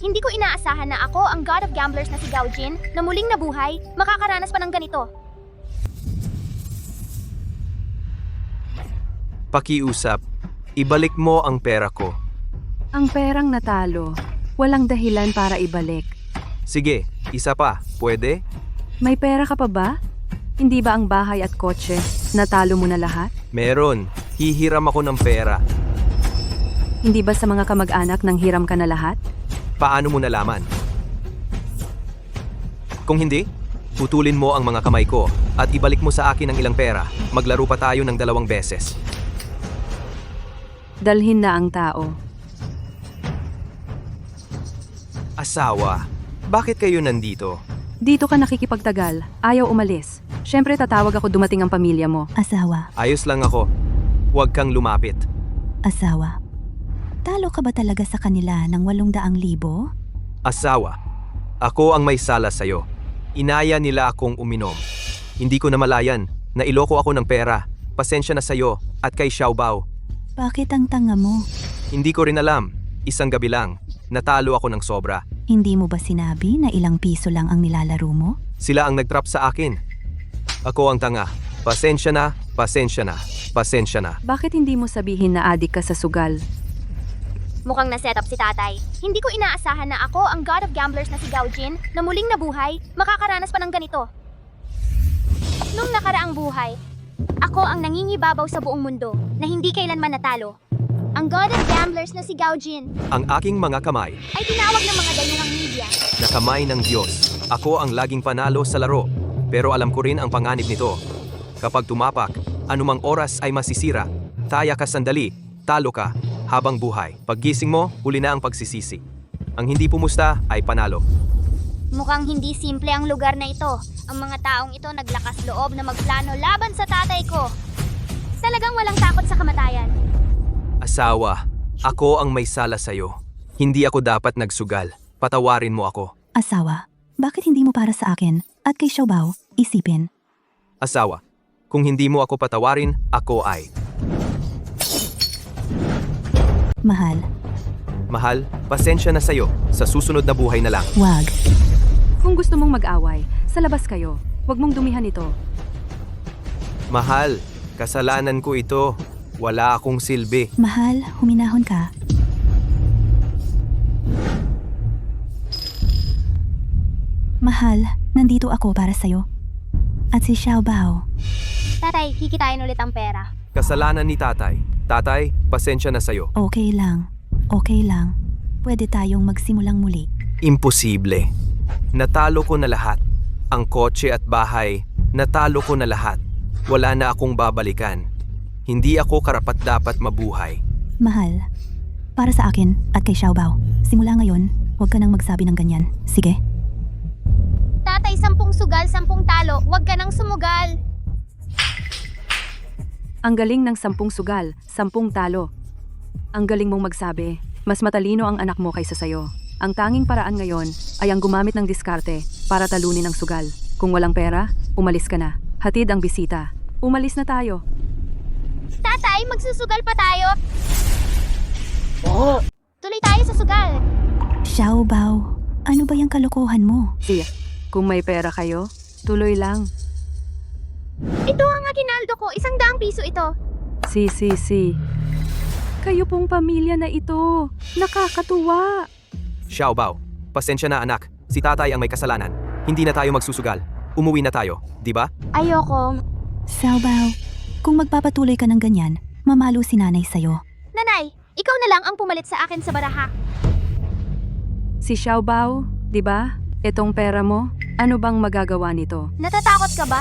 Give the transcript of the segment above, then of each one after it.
Hindi ko inaasahan na ako, ang God of Gamblers na si Gao Jin, na muling nabuhay, makakaranas pa ng ganito. Pakiusap, ibalik mo ang pera ko. Ang perang natalo, walang dahilan para ibalik. Sige, isa pa, pwede? May pera ka pa ba? Hindi ba ang bahay at kotse, natalo mo na lahat? Meron, hihiram ako ng pera. Hindi ba sa mga kamag-anak nang hiram ka na lahat? Paano mo nalaman? Kung hindi, putulin mo ang mga kamay ko at ibalik mo sa akin ang ilang pera. Maglaro pa tayo ng 2 beses. Dalhin na ang tao. Asawa, bakit kayo nandito? Dito ka nakikipagtagal, ayaw umalis. Siyempre tatawag ako dumating ang pamilya mo. Asawa, Ayos lang ako. Huwag kang lumapit. asawa. Talo ka ba talaga sa kanila ng 800,000? Asawa, ako ang may sala sa'yo. Inaya nila akong uminom. Hindi ko namalayan na iloko ako ng pera. Pasensya na sa'yo at kay Xiaobao. Bakit ang tanga mo? Hindi ko rin alam. Isang gabi lang, natalo ako ng sobra. Hindi mo ba sinabi na ilang piso lang ang nilalaro mo? Sila ang nagtrap sa akin. Ako ang tanga. Pasensya na, pasensya na, pasensya na. Bakit hindi mo sabihin na adik ka sa sugal? Mukhang na-setup si tatay. Hindi ko inaasahan na ako, ang God of Gamblers na si Gao Jin, na muling nabuhay, makakaranas pa ng ganito. Nung nakaraang buhay, ako ang nangingibabaw sa buong mundo na hindi kailanman natalo. Ang God of Gamblers na si Gao Jin Ang aking mga kamay ay tinawag ng mga dayuhang media. na kamay ng Diyos. Ako ang laging panalo sa laro. Pero alam ko rin ang panganib nito. Kapag tumapak, anumang oras ay masisira. Taya ka sandali, talo ka, habang buhay. Paggising mo, huli na ang pagsisisi. Ang hindi pumusta ay panalo. Mukhang hindi simple ang lugar na ito. Ang mga taong ito naglakas loob na magplano laban sa tatay ko. Talagang walang takot sa kamatayan. Asawa, ako ang may sala sa'yo. Hindi ako dapat nagsugal. Patawarin mo ako. Asawa, bakit hindi mo para sa akin at kay Xiaobao isipin? Asawa, kung hindi mo ako patawarin, ako ay. Mahal, Mahal, pasensya na sa'yo. Sa susunod na buhay na lang. wag. Kung gusto mong mag-away, sa labas kayo. Huwag mong dumihan ito. Mahal, kasalanan ko ito. Wala akong silbi. Mahal, huminahon ka. Mahal, nandito ako para sa'yo. At si Xiaobao. Tatay, kikitain ulit ang pera. Kasalanan ni tatay. Tatay, pasensya na sa'yo. Okay lang. Okay lang. Pwede tayong magsimulang muli. Imposible. Natalo ko na lahat. Ang kotse at bahay, natalo ko na lahat. Wala na akong babalikan. Hindi ako karapat-dapat mabuhay. Mahal, para sa akin at kay Xiaobao, simula ngayon, huwag ka nang magsabi ng ganyan. Sige? Tatay, 10 sugal, 10 talo. Huwag ka nang sumugal. Ang galing ng 10 sugal, 10 talo. Ang galing mong magsabi, mas matalino ang anak mo kaysa sayo. Ang tanging paraan ngayon ay ang gumamit ng diskarte para talunin ang sugal. Kung walang pera, umalis ka na. Hatid ang bisita. Umalis na tayo. Tatay, magsusugal pa tayo. Tuloy tayo sa sugal. Xiaobao, ano ba yung kalokohan mo? Siya, kung may pera kayo, tuloy lang. Ito ang akinaldo ko. 100 piso ito. Si. Kayo pong pamilya na ito. Nakakatuwa. Xiaobao, pasensya na anak. Si tatay ang may kasalanan. Hindi na tayo magsusugal. Umuwi na tayo, di ba? Ayoko. Xiaobao, kung magpapatuloy ka ng ganyan, mamalo si nanay sa'yo. Nanay, ikaw na lang ang pumalit sa akin sa baraha. Si Xiaobao, di ba? Itong pera mo, ano bang magagawa nito? Natatakot ka ba?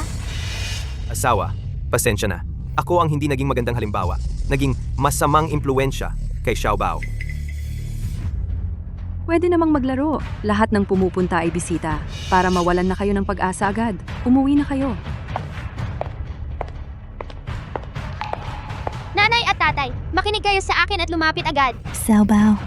Asawa, pasensya na. Ako ang hindi naging magandang halimbawa. Naging masamang impluensya kay Xiaobao. Pwede namang maglaro. Lahat ng pumupunta ay bisita. Para mawalan na kayo ng pag-asa agad. Umuwi na kayo. Nanay at tatay, makinig kayo sa akin at lumapit agad. Xiaobao,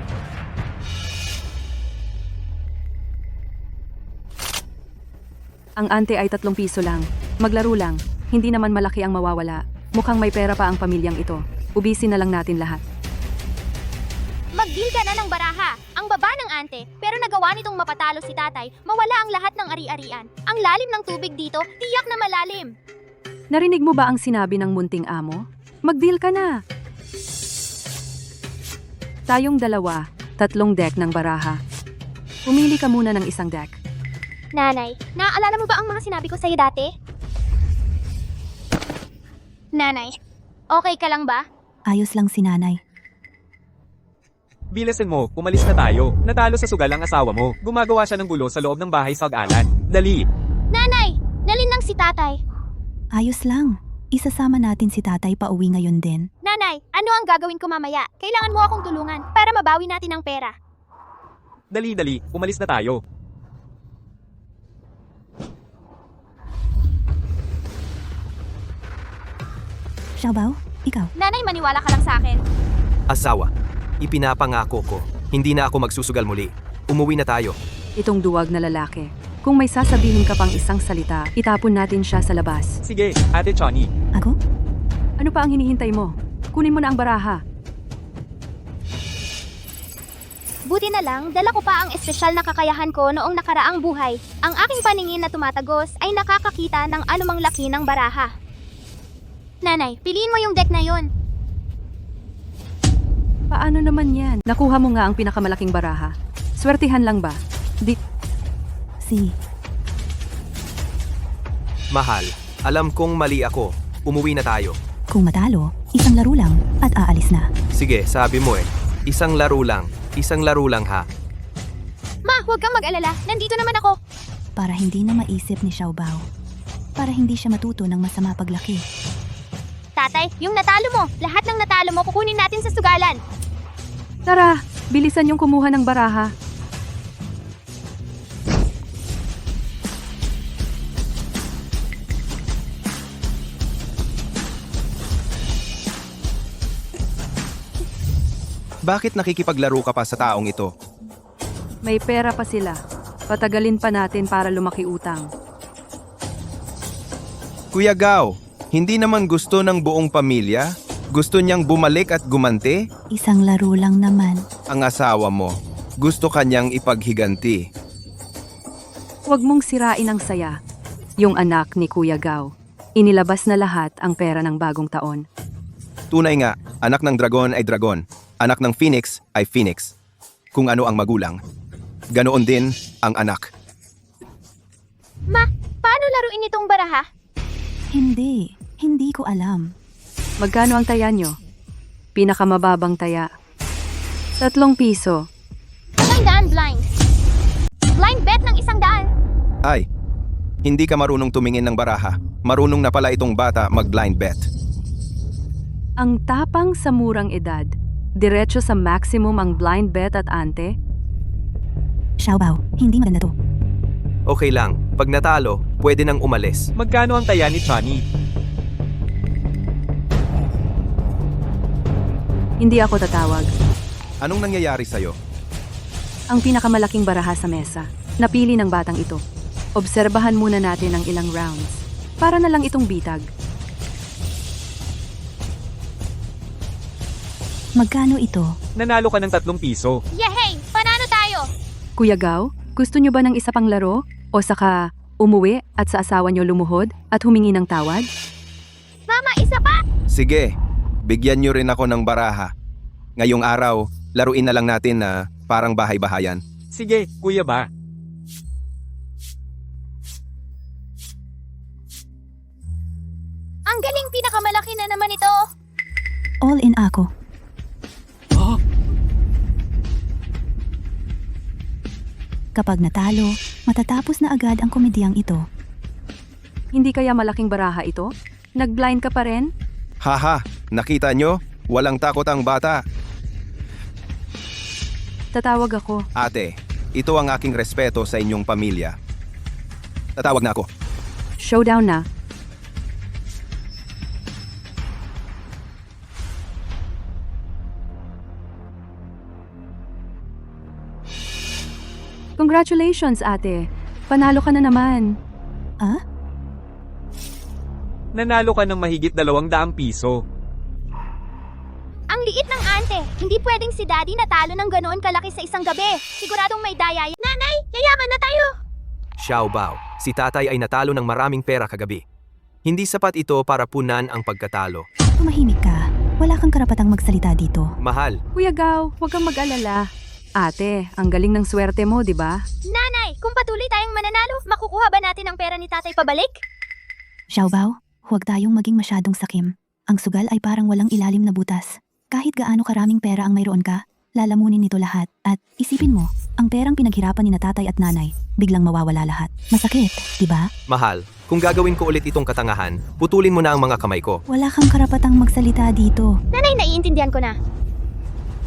Ang ante ay 3 piso lang. Maglaro lang. Hindi naman malaki ang mawawala. Mukhang may pera pa ang pamilyang ito. Ubisin na lang natin lahat. Mag-deal ka na ng baraha. Ang baba ng ante, pero nagawa nitong mapatalo si tatay, mawala ang lahat ng ari-arian. Ang lalim ng tubig dito, tiyak na malalim. Narinig mo ba ang sinabi ng munting amo? Mag-deal ka na! Tayong dalawa, 3 deck ng baraha. Pumili ka muna ng isang deck. Nanay, naaalala mo ba ang mga sinabi ko sa'yo dati? Nanay, okay ka lang ba? Ayos lang si nanay. Bilisan mo, umalis na tayo. Natalo sa sugal ang asawa mo. Gumagawa siya ng gulo sa loob ng bahay sa Alan. Dali! Nanay, nalinlang si tatay. Ayos lang. Isasama natin si tatay pa uwi ngayon din. Nanay, ano ang gagawin ko mamaya? Kailangan mo akong tulungan para mabawi natin ang pera. Dali, umalis na tayo. Xiaobao, ikaw. Nanay, maniwala ka lang sa akin. Asawa, ipinapangako ko, hindi na ako magsusugal muli. Umuwi na tayo. Itong duwag na lalaki. Kung may sasabihin ka pang isang salita, itapon natin siya sa labas. Sige, Ate Chani. Ako? Ano pa ang hinihintay mo? Kunin mo na ang baraha. Buti na lang, dala ko pa ang espesyal na kakayahan ko noong nakaraang buhay. Ang aking paningin na tumatagos ay nakakakita ng anumang laki ng baraha. Nanay, piliin mo yung deck na yon. Paano naman yan? Nakuha mo nga ang pinakamalaking baraha. Swertihan lang ba? Mahal, alam kong mali ako. Umuwi na tayo. Kung matalo, isang laro lang at aalis na. Sige, sabi mo eh. Isang laro lang. Isang laro lang ha. Ma, huwag kang mag-alala. Nandito naman ako. Para hindi na maisip ni Xiaobao. Para hindi siya matuto ng masama paglaki. Tatay, yung natalo mo, lahat ng natalo mo kukunin natin sa sugalan. Tara, bilisan yung kumuha ng baraha. Bakit nakikipaglaro ka pa sa taong ito? May pera pa sila. Patagalin pa natin para lumaki utang. Kuya Gao, hindi naman gusto ng buong pamilya? Gusto niyang bumalik at gumante? Isang laro lang naman. Ang asawa mo, gusto kanyang ipaghiganti. Huwag mong sirain ang saya. Yung anak ni Kuya Gao. Inilabas na lahat ang pera ng bagong taon. Tunay nga, anak ng dragon ay dragon. Anak ng phoenix ay phoenix. Kung ano ang magulang, ganoon din ang anak. Ma, paano laruin itong baraha? Hindi ko alam. Magkano ang taya nyo? Pinakamababang taya. 3 piso. 100 blind. Blind bet ng 100. Ay, hindi ka marunong tumingin ng baraha. Marunong na pala itong bata mag-blind bet. Ang tapang sa murang edad. Diretso sa maximum ang blind bet at ante. Xiaobao, hindi maganda to. Okay lang, pag natalo, pwede nang umalis. Magkano ang taya ni Chani? Hindi ako tatawag. Anong nangyayari sa'yo? Ang pinakamalaking baraha sa mesa. Napili ng batang ito. Obserbahan muna natin ang ilang rounds. Para na lang itong bitag. Magkano ito? Nanalo ka ng 3 piso. Yehey! Panalo tayo! Kuya Gao, gusto nyo ba ng isa pang laro? O saka umuwi at sa asawa nyo lumuhod at humingi ng tawad? Mama, isa pa! Sige, bigyan niyo rin ako ng baraha. Ngayong araw, laruin na lang natin na parang bahay-bahayan. Sige, kuya ba? Ang galing, pinakamalaki na naman ito. All in ako. Kapag natalo, matatapos na agad ang komedyang ito. Hindi kaya malaking baraha ito? Nag-blind ka pa rin? Haha, nakita nyo? Walang takot ang bata. Tatawag ako. Ate, ito ang aking respeto sa inyong pamilya. Tatawag na ako. Showdown na. Congratulations, ate. Panalo ka na naman. Ah? Nanalo ka ng mahigit 200 piso. Ang liit ng ante. Ate, hindi pwedeng si Daddy natalo ng ganoon kalaki sa isang gabi. Siguradong may daya. Nanay, yayaman na tayo! Xiao Bao, si tatay ay natalo ng maraming pera kagabi. Hindi sapat ito para punan ang pagkatalo. Tumahimik ka. Wala kang karapatang magsalita dito. Mahal, Kuya Gao, huwag kang mag-alala. Ate, ang galing ng swerte mo, di ba? Nanay, kung patuloy tayong mananalo, makukuha ba natin ang pera ni Tatay pabalik? Xiaobao, huwag tayong maging masyadong sakim. Ang sugal ay parang walang ilalim na butas. Kahit gaano karaming pera ang mayroon ka, lalamunin nito lahat. At isipin mo, ang perang pinaghirapan ni na tatay at nanay, biglang mawawala lahat. Masakit, di ba? mahal, kung gagawin ko ulit itong katangahan, putulin mo na ang mga kamay ko. Wala kang karapatang magsalita dito. Nanay, naiintindihan ko na.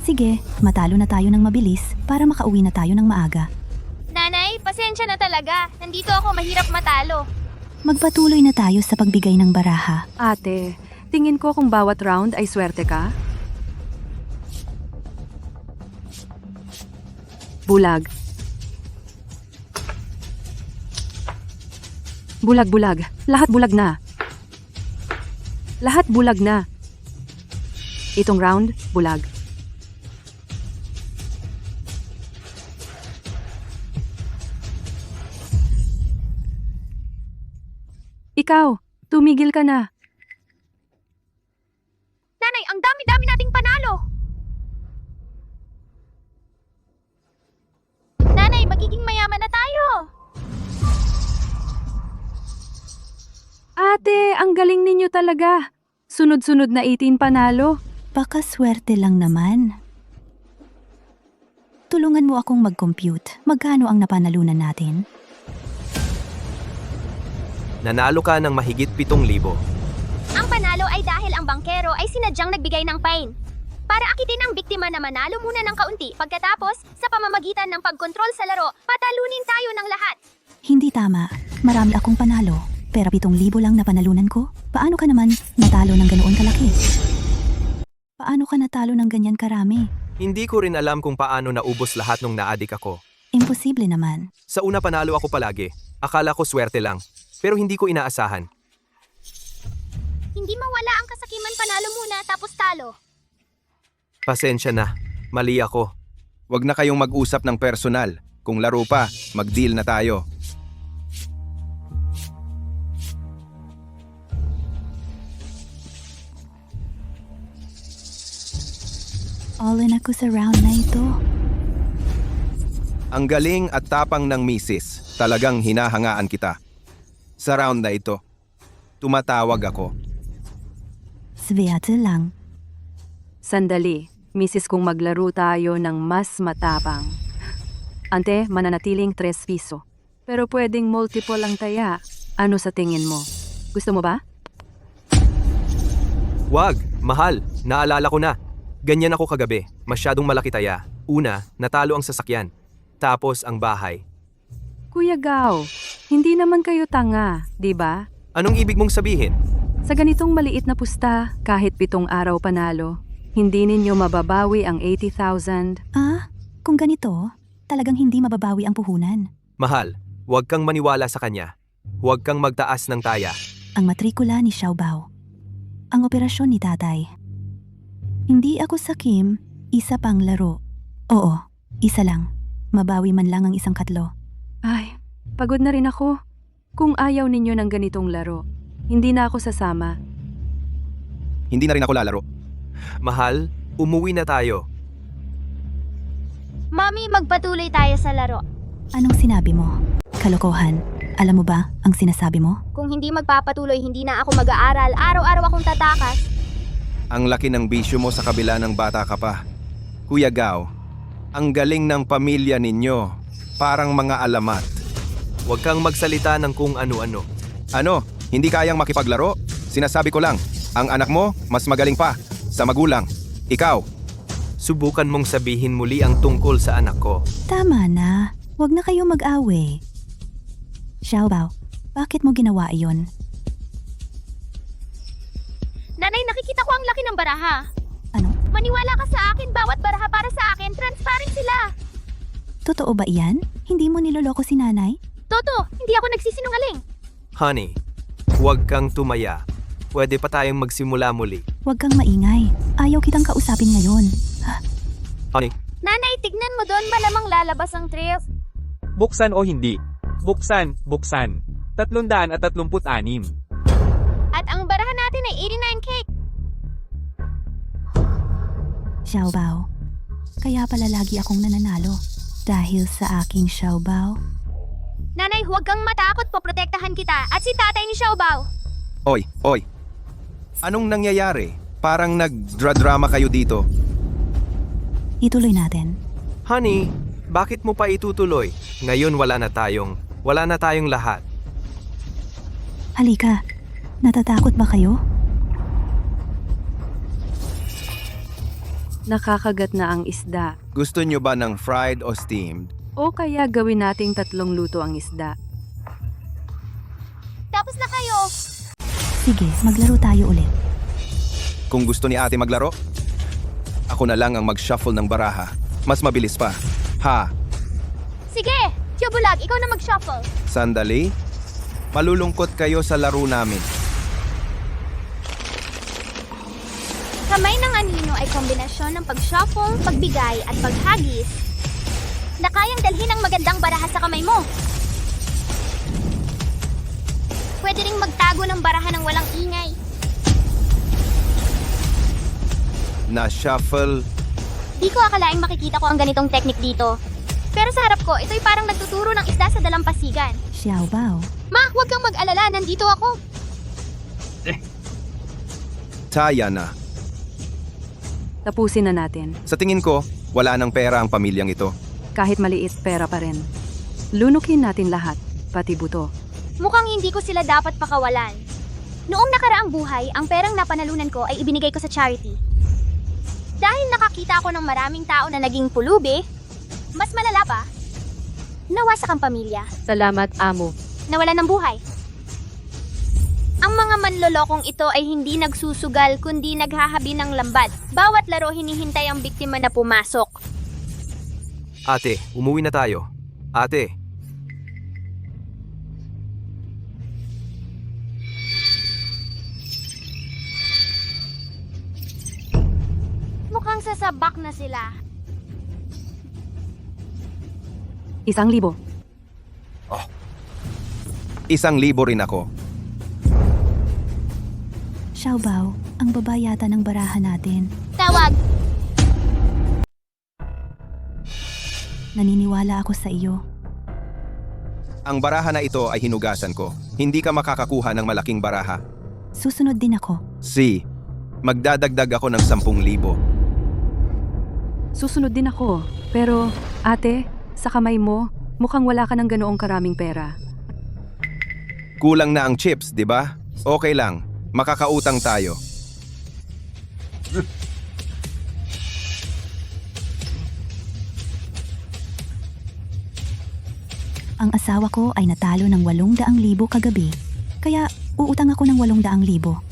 Sige, matalo na tayo ng mabilis para makauwi na tayo ng maaga. Nanay, pasensya na talaga. Nandito ako, mahirap matalo. Magpatuloy na tayo sa pagbigay ng baraha. Ate, tingin ko kung bawat round ay swerte ka. Bulag. Bulag-bulag. Lahat bulag na. Lahat bulag na. Itong round, bulag. Ikaw, tumigil ka na. Nanay, ang dami-dami nating panalo. Nanay, magiging mayaman na tayo. Ate, ang galing ninyo talaga. Sunod-sunod na 18 panalo. Baka swerte lang naman. Tulungan mo akong mag-compute. Magkano ang napanalunan natin? Nanalo ka ng mahigit 7,000. Ang panalo ay dahil ang bangkero ay sinadyang nagbigay ng pain. Para akitin ang biktima na manalo muna ng kaunti, pagkatapos, sa pamamagitan ng pagkontrol sa laro, patalunin tayo ng lahat. Hindi tama. Marami akong panalo. Pero 7,000 lang na panalunan ko? Paano ka naman natalo ng ganoon kalaki? Paano ka natalo ng ganyan karami? Hindi ko rin alam kung paano naubos lahat nung naadik ako. Imposible naman. Sa una panalo ako palagi. Akala ko swerte lang. Pero hindi ko inaasahan. Hindi mawala ang kasakiman, panalo muna tapos talo. Pasensya na. Mali ako. Huwag na kayong mag-usap ng personal. Kung laro pa, mag-deal na tayo. All in ako sa round na ito. Ang galing at tapang ng misis. Talagang hinahangaan kita. Sa round na ito, tumatawag ako. Svete lang. Sandali, misis kung maglaro tayo ng mas matapang. Ante, mananatiling 3 piso. Pero pwedeng multiple lang taya. Ano sa tingin mo? Gusto mo ba? Wag, mahal. Naalala ko na. Ganyan ako kagabi. Masyadong malaki taya. Una, natalo ang sasakyan. Tapos ang bahay. Kuya Gao, hindi naman kayo tanga, di ba? Anong ibig mong sabihin? Sa ganitong maliit na pusta, kahit 7 araw panalo, hindi ninyo mababawi ang 80,000. Ah, kung ganito, talagang hindi mababawi ang puhunan. Mahal, huwag kang maniwala sa kanya. Huwag kang magtaas ng taya. Ang matrikula ni Xiaobao. Ang operasyon ni tatay. Hindi ako sakim, isa pang laro. Oo, isa lang. Mabawi man lang ang isang katlo. Ay, pagod na rin ako. Kung ayaw ninyo ng ganitong laro, hindi na ako sasama. Hindi na rin ako lalaro. Mahal, umuwi na tayo. Mami, magpatuloy tayo sa laro. Anong sinabi mo? Kalokohan. Alam mo ba ang sinasabi mo? Kung hindi magpapatuloy, hindi na ako mag-aaral. Araw-araw akong tatakas. Ang laki ng bisyo mo sa kabila ng bata ka pa. Kuya Gao, ang galing ng pamilya ninyo. Parang mga alamat. Huwag kang magsalita ng kung ano-ano. Ano? Hindi kayang makipaglaro? Sinasabi ko lang, ang anak mo mas magaling pa sa magulang. Ikaw, Subukan mong sabihin muli ang tungkol sa anak ko. Tama na. Huwag na kayo mag-away. Xiaobao, bakit mo ginawa iyon? Nanay, nakikita ko ang laki ng baraha. Ano? Maniwala ka sa akin, bawat baraha para sa akin, transparent sila. Totoo ba iyan? Hindi mo niloloko si nanay? Toto, hindi ako nagsisinungaling. Honey, huwag kang tumaya. Pwede pa tayong magsimula muli. Huwag kang maingay. Ayaw kitang kausapin ngayon. Honey, Nanay, tignan mo doon ba namang lalabas ang trail? Buksan o hindi? Buksan, buksan. 336. At ang barahan natin ay 89K. Xiaobao. Kaya pala lagi akong nananalo. Dahil sa aking Xiaobao. Nanay, huwag kang matakot, poprotektahan kita. At si tatay ni Xiaobao. Oy. Anong nangyayari? Parang nagdradrama kayo dito. Ituloy natin. honey, bakit mo pa itutuloy? Ngayon wala na tayong lahat. Halika. Natatakot ba kayo? Nakakagat na ang isda. Gusto nyo ba ng fried o steamed? O kaya gawin nating 3 luto ang isda. Tapos na kayo. Sige, maglaro tayo ulit. Kung gusto ni ate maglaro, ako na lang ang mag-shuffle ng baraha. Mas mabilis pa. Ha, Sige, Chobulag, ikaw na mag-shuffle. sandali. Malulungkot kayo sa laro namin. Kamay ng anino ay kombinasyon ng pag-shuffle, pagbigay at paghagis na kayang dalhin ang magandang baraha sa kamay mo. Pwede ring magtago ng baraha ng walang ingay. Na-shuffle. Di ko akalaing makikita ko ang ganitong technique dito. Pero sa harap ko, ito'y parang nagtuturo ng isda sa dalampasigan. Xiaobao. Ma, huwag kang mag-alala, nandito ako. Taya na. Tapusin na natin. Sa tingin ko, wala ng pera ang pamilyang ito. Kahit maliit, pera pa rin. Lunukin natin lahat, pati buto. Mukhang hindi ko sila dapat pakawalan. Noong nakaraang buhay, ang perang napanalunan ko ay ibinigay ko sa charity. Dahil nakakita ako ng maraming tao na naging pulubi, mas malala pa, nawasak ang pamilya, Salamat, amo. nawalan ng buhay. Ang mga manlolokong ito ay hindi nagsusugal kundi naghahabi ng lambat. Bawat laro hinihintay ang biktima na pumasok. Ate, umuwi na tayo. Ate, Mukhang sasabak na sila. 1,000. 1,000 rin ako. Xiaobao, ang baba yata ng baraha natin. Tawag! Naniniwala ako sa iyo. Ang baraha na ito ay hinugasan ko. Hindi ka makakakuha ng malaking baraha. Susunod din ako. C. Magdadagdag ako ng 10,000. Susunod din ako. Pero, ate, sa kamay mo, mukhang wala ka ng ganoong karaming pera. Kulang na ang chips, di ba? Okay lang. Makakautang tayo. Ang asawa ko ay natalo ng 800,000 kagabi. Kaya uutang ako ng 800,000.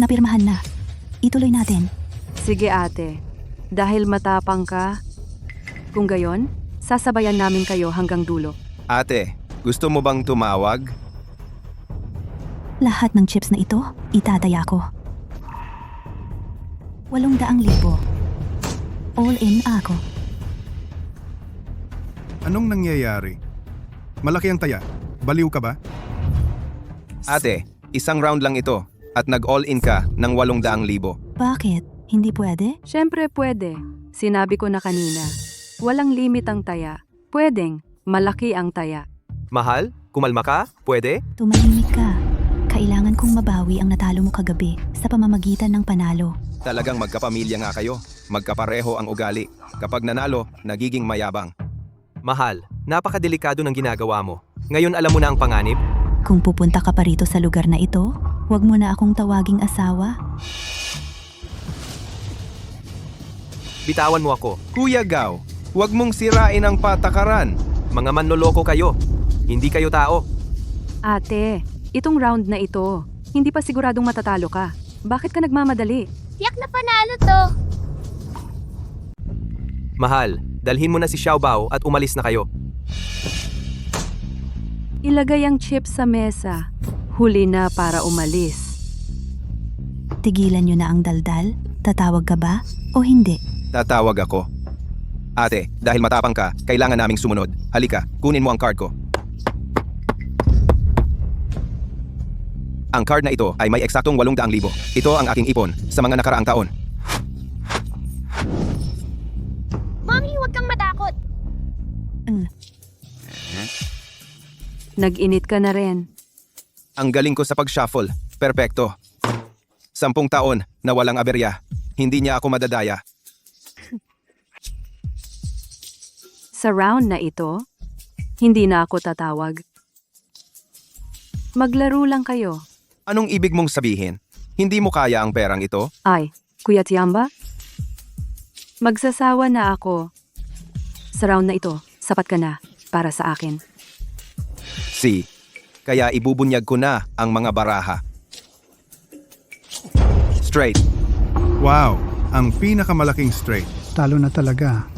Napirmahan na. Ituloy natin. Sige ate, dahil matapang ka, kung gayon, sasabayan namin kayo hanggang dulo. Ate, gusto mo bang tumawag? Lahat ng chips na ito, itataya ko. 800,000. All in ako. Anong nangyayari? Malaki ang taya. Baliw ka ba? Ate, isang round lang ito at nag-all-in ka ng 800,000. Bakit? Hindi pwede? Siyempre pwede. Sinabi ko na kanina. Walang limit ang taya. Pwedeng, malaki ang taya. mahal? Kumalma ka? Pwede? Tumahimik ka. Kailangan kong mabawi ang natalo mo kagabi sa pamamagitan ng panalo. Talagang magkapamilya nga kayo. Magkapareho ang ugali. Kapag nanalo, nagiging mayabang. Mahal, napakadelikado ng ginagawa mo. Ngayon alam mo na ang panganib? Kung pupunta ka pa rito sa lugar na ito, huwag mo na akong tawaging asawa. Bitawan mo ako. Kuya Gao, huwag mong sirain ang patakaran. Mga manloloko kayo. Hindi kayo tao. Ate, itong round na ito, hindi pa siguradong matatalo ka. Bakit ka nagmamadali? Tiyak na panalo to. Mahal, dalhin mo na si Xiaobao at umalis na kayo. Ilagay ang chips sa mesa. Huli na para umalis. Tigilan nyo na ang daldal? Tatawag ka ba? O hindi? Tatawag ako. Ate, dahil matapang ka, kailangan naming sumunod. Halika, kunin mo ang card ko. Ang card na ito ay may eksaktong 800,000. Ito ang aking ipon sa mga nakaraang taon. Mommy, huwag kang matakot. Nag-init ka na rin. Ang galing ko sa pag-shuffle. Perpekto. 10 taon na walang aberya. Hindi niya ako madadaya. Sa round na ito, hindi na ako tatawag. Maglaro lang kayo. Anong ibig mong sabihin? Hindi mo kaya ang perang ito? Ay, Kuya Tiamba? Magsasawa na ako. Sa round na ito, sapat ka na para sa akin. Kaya ibubunyag ko na ang mga baraha. Straight. Wow, ang pinakamalaking straight. Talo na talaga.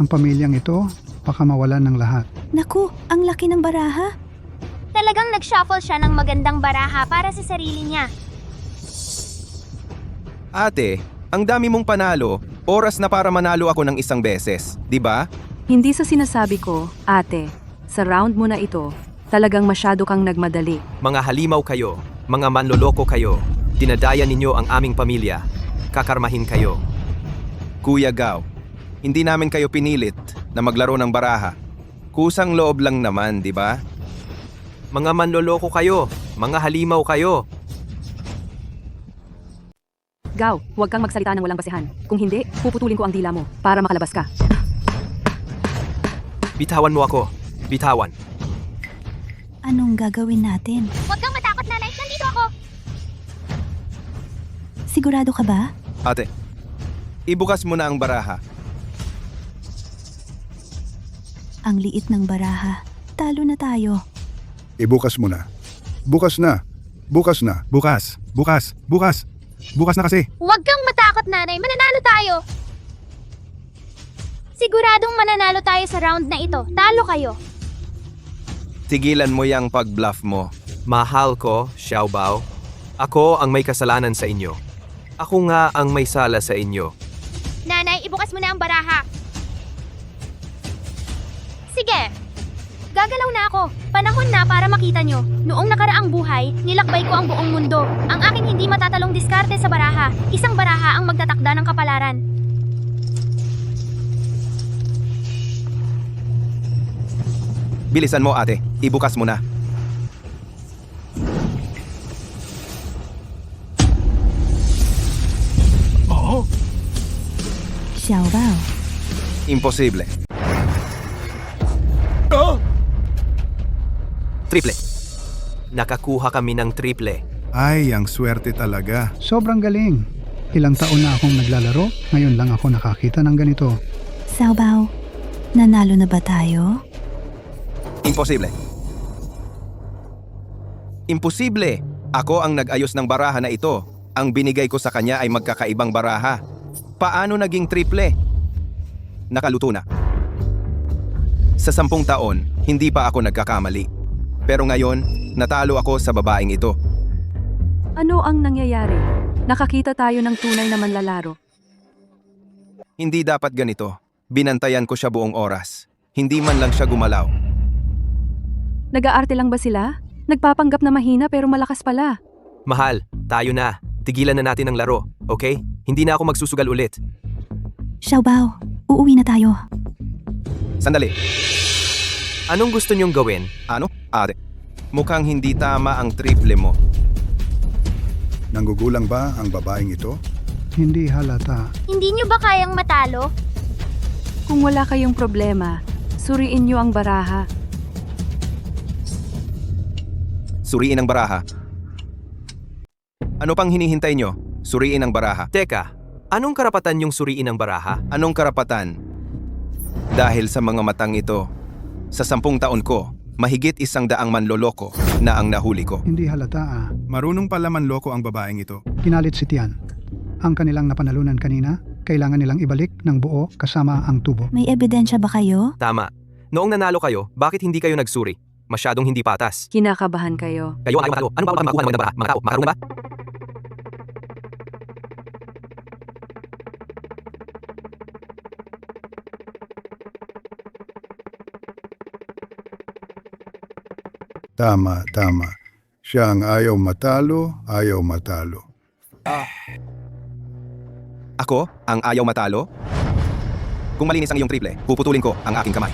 Ang pamilyang ito, baka mawalan ng lahat. Naku, ang laki ng baraha. Talagang nag-shuffle siya ng magandang baraha para sa sarili niya. Ate, ang dami mong panalo. Oras na para manalo ako ng isang beses, di ba? Hindi sa sinasabi ko, ate, sa round mo na ito, talagang masyado kang nagmadali. Mga halimaw kayo, mga manloloko kayo. Dinadaya ninyo ang aming pamilya. Kakarmahin kayo. Kuya Gao, hindi namin kayo pinilit na maglaro ng baraha. Kusang loob lang naman, di ba? Mga manloloko kayo, mga halimaw kayo. Gaw, huwag kang magsalita ng walang basehan. Kung hindi, puputulin ko ang dila mo para makalabas ka. Bitawan mo ako. Bitawan. Anong gagawin natin? Huwag kang matakot, nanay. Nandito ako. Sigurado ka ba? Ate, ibukas mo na ang baraha. Ang liit ng baraha. Talo na tayo. Ibukas mo na. Bukas na. Bukas na. Bukas. Bukas. Bukas. Bukas na kasi. Huwag kang matakot, nanay. Mananalo tayo. Siguradong mananalo tayo sa round na ito. Talo kayo. Tigilan mo yang pag-bluff mo. Mahal ko, Xiaobao. Ako ang may kasalanan sa inyo. Ako nga ang may sala sa inyo. Nanay, ibukas mo na ang baraha. Sige. Gagalaw na ako. Panahon na para makita nyo. Noong nakaraang buhay, nilakbay ko ang buong mundo. Ang aking hindi matatalong diskarte sa baraha. Isang baraha ang magtatakda ng kapalaran. Bilisan mo, ate. Ibukas mo na. Xiaobao. Imposible. Triple. Nakakuha kami ng triple. Ay, ang swerte talaga. Sobrang galing. Ilang taon na akong naglalaro, ngayon lang ako nakakita ng ganito. Xiaobao, nanalo na ba tayo? Imposible. Imposible! Ako ang nag-ayos ng baraha na ito. Ang binigay ko sa kanya ay magkakaibang baraha. Paano naging triple? Nakaluto na. Sa 10 taon, hindi pa ako nagkakamali. Pero ngayon, natalo ako sa babaeng ito. Ano ang nangyayari? Nakakita tayo ng tunay na manlalaro. Hindi dapat ganito. Binantayan ko siya buong oras. Hindi man lang siya gumalaw. Nag-aarte lang ba sila? Nagpapanggap na mahina pero malakas pala. Mahal, tayo na. Tigilan na natin ang laro, okay? Hindi na ako magsusugal ulit. Xiaobao, uuwi na tayo. Sandali. Anong gusto niyong gawin? Ano? Ate, mukhang hindi tama ang triple mo. Nanggugulang ba ang babaeng ito? Hindi halata. Hindi nyo ba kayang matalo? Kung wala kayong problema, suriin niyo ang baraha. Suriin ang baraha. Ano pang hinihintay nyo? Suriin ang baraha. Teka, anong karapatan yung suriin ang baraha? Anong karapatan? Dahil sa mga matang ito, sa 10 taon ko, mahigit 100 manloloko na ang nahuli ko. Hindi halata. Marunong pala manloko ang babaeng ito. Kinalit si Tian. Ang kanilang napanalunan kanina, kailangan nilang ibalik ng buo kasama ang tubo. May ebidensya ba kayo? Tama. Noong nanalo kayo, bakit hindi kayo nagsuri? Masyadong hindi patas. Kinakabahan kayo. Kayo ang matalo. Ano ba ang makuha ng magandang baraha? Mga tao, makarunong ba? Tama, tama. Siya ang ayaw matalo, ayaw matalo. Ako ang ayaw matalo? Kung malinis ang iyong triple, puputulin ko ang aking kamay.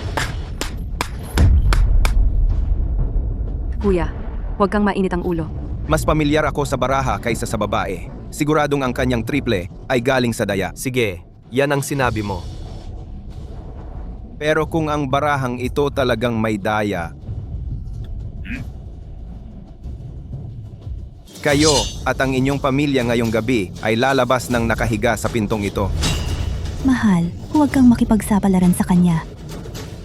Kuya, huwag kang mainit ang ulo. Mas pamilyar ako sa baraha kaysa sa babae. Siguradong ang kanyang triple ay galing sa daya. Sige, yan ang sinabi mo. Pero kung ang barahang ito talagang may daya, kayo at ang inyong pamilya ngayong gabi ay lalabas ng nakahiga sa pintong ito. Mahal, huwag kang makipagsapalaran sa kanya.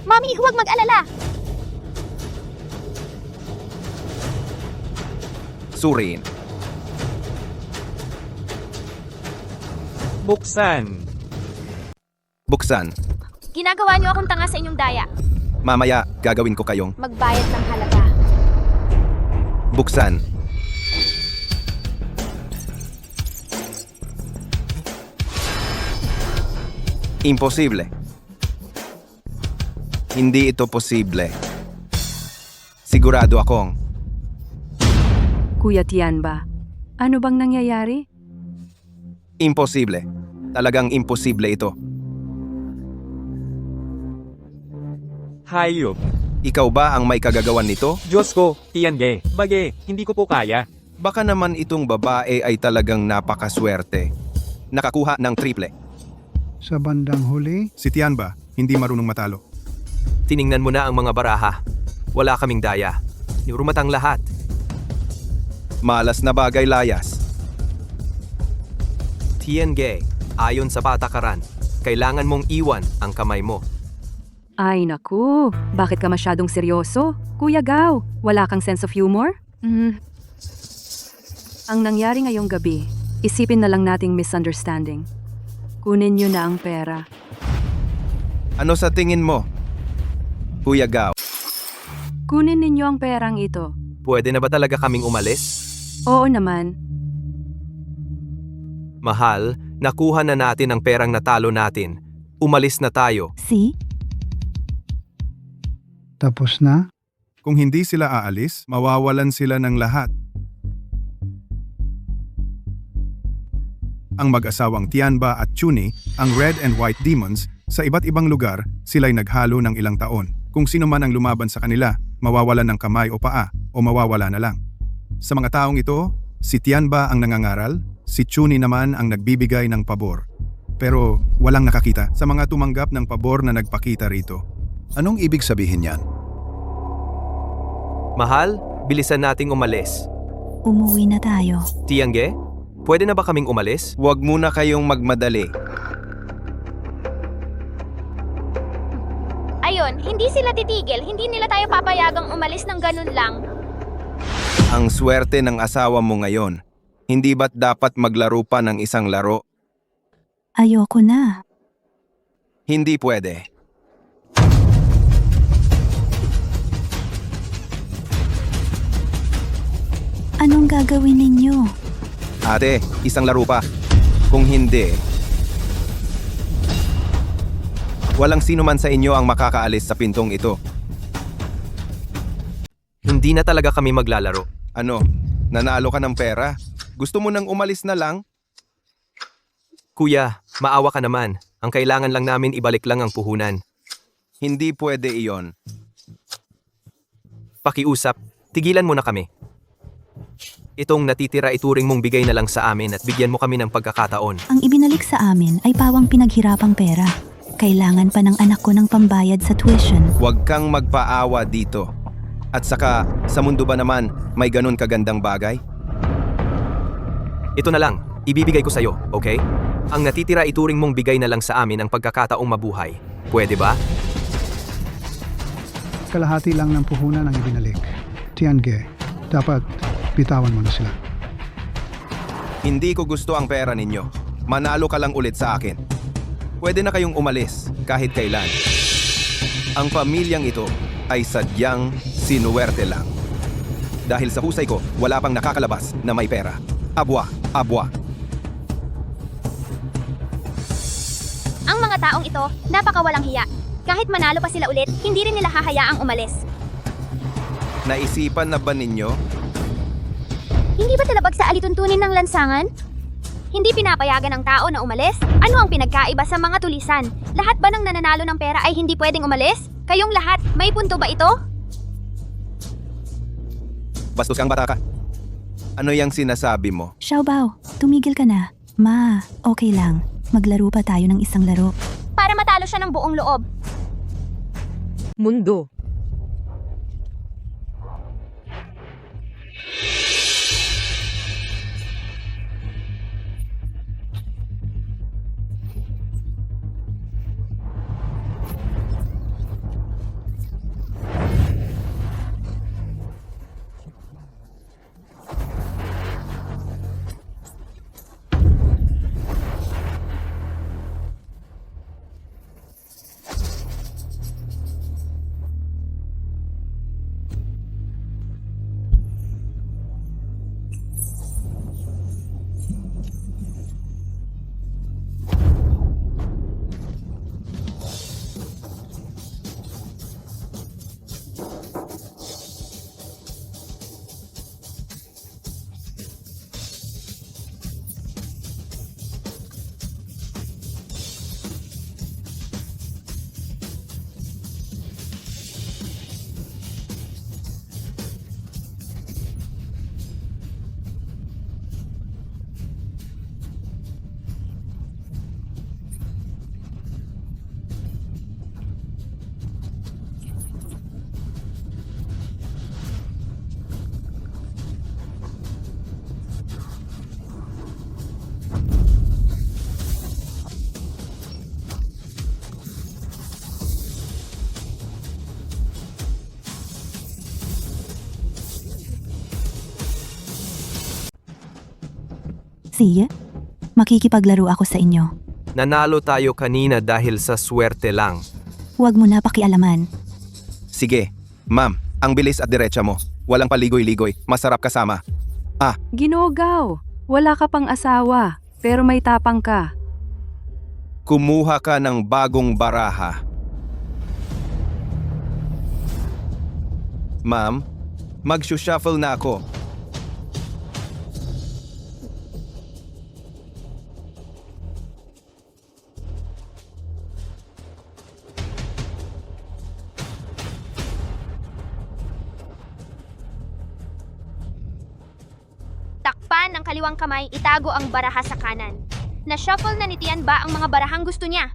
Mami, huwag mag-alala. Surin. Buksan. Buksan. Ginagawa niyo akong tanga sa inyong daya. Mamaya, gagawin ko kayong Magbayad ng halaga. buksan. Imposible. Hindi ito posible. Sigurado akong Kuya Tianba, ano bang nangyayari? imposible. Talagang imposible ito. Hayop. Ikaw ba ang may kagagawan nito? Diyos ko, Tiange. Bage, hindi ko po kaya. Baka naman itong babae ay talagang napakaswerte. Nakakuha ng triple. Sa bandang huli, Si Tianba, hindi marunong matalo. Tiningnan mo na ang mga baraha. Wala kaming daya. Nirumatang lahat. Malas na bagay layas. Tienge, ayon sa patakaran, kailangan mong iwan ang kamay mo. Ay naku, bakit ka masyadong seryoso? Kuya Gao, wala kang sense of humor? Ang nangyari ngayong gabi, isipin na lang nating misunderstanding. Kunin niyo na ang pera. Ano sa tingin mo? Kuya Gao, Kunin ninyo ang perang ito. Pwede na ba talaga kaming umalis? Oo naman. Mahal, nakuha na natin ang perang natalo natin. Umalis na tayo. See? tapos na. Kung hindi sila aalis, mawawalan sila ng lahat. Ang mag-asawang Tianba at Chuni, ang Red and White Demons, sa iba't ibang lugar, sila'y naghalo ng ilang taon. Kung sino man ang lumaban sa kanila, mawawalan ng kamay o paa, o mawawala na lang. Sa mga taong ito, si Tianba ang nangangaral, si Chuni naman ang nagbibigay ng pabor. Pero walang nakakita sa mga tumanggap ng pabor na nagpakita rito. Anong ibig sabihin yan? Mahal, bilisan nating umalis. Umuwi na tayo. Tiangge, pwede na ba kaming umalis? huwag muna kayong magmadali. Ayun, hindi sila titigil. Hindi nila tayo papayagang umalis ng ganun lang. Ang swerte ng asawa mo ngayon. Hindi ba't dapat maglaro pa ng isang laro? Ayoko na. Hindi pwede. Anong gagawin ninyo? Ate, isang laro pa. Kung hindi, walang sino man sa inyo ang makakaalis sa pintong ito. Hindi na talaga kami maglalaro. Ano, nanalo ka ng pera? Gusto mo nang umalis na lang? Kuya, maawa ka naman. Ang kailangan lang namin ibalik lang ang puhunan. Hindi pwede iyon. Pakiusap, tigilan mo na kami. Itong natitira ituring mong bigay na lang sa amin at bigyan mo kami ng pagkakataon. Ang ibinalik sa amin ay pawang pinaghirapang pera. Kailangan pa ng anak ko ng pambayad sa tuition. Huwag kang magpaawa dito. At saka, sa mundo ba naman, may ganun kagandang bagay? Ito na lang, ibibigay ko sa'yo, okay? Ang natitira ituring mong bigay na lang sa amin ang pagkakataong mabuhay. Pwede ba? Kalahati lang ng puhunan ang ibinalik. Tiange, dapat bitawan mo na sila. Hindi ko gusto ang pera ninyo. Manalo ka lang ulit sa akin. Pwede na kayong umalis kahit kailan. Ang pamilyang ito ay sadyang sinuwerte lang. Dahil sa husay ko, wala pang nakakalabas na may pera. Abwa, abwa. Ang mga taong ito, napakawalang hiya. Kahit manalo pa sila ulit, hindi rin nila hahayaang umalis. Naisipan na ba ninyo? Hindi ba talabag sa alituntunin ng lansangan? Hindi pinapayagan ng tao na umalis? Ano ang pinagkaiba sa mga tulisan? Lahat ba ng nananalo ng pera ay hindi pwedeng umalis? Kayong lahat, may punto ba ito? Bastos kang bata ka. Ano yung sinasabi mo? Xiaobao, tumigil ka na. Ma, okay lang. Maglaro pa tayo ng isang laro. Para matalo siya ng buong loob. Mundo. Sige, makikipaglaro ako sa inyo. Nanalo tayo kanina dahil sa swerte lang. Huwag mo na pakialaman. Sige, ma'am, ang bilis at diretsa mo. Walang paligoy-ligoy, masarap kasama. Ginogaw. Wala ka pang asawa, pero may tapang ka. Kumuha ka ng bagong baraha. Ma'am, mag-shuffle na ako. Takpan ng kaliwang kamay, itago ang baraha sa kanan. Na-shuffle na ni Tian ba ang mga barahang gusto niya?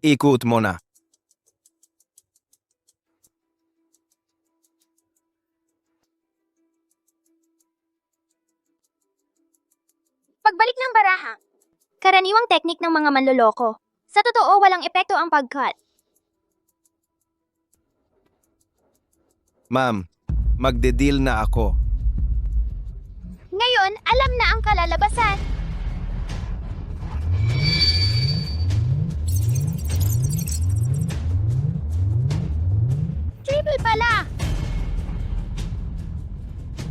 Ikot mo na. Pagbalik ng baraha. Karaniwang teknik ng mga manloloko. Sa totoo, walang epekto ang pag-cut. Ma'am, magde-deal na ako. Ngayon, alam na ang kalalabasan. Triple pala!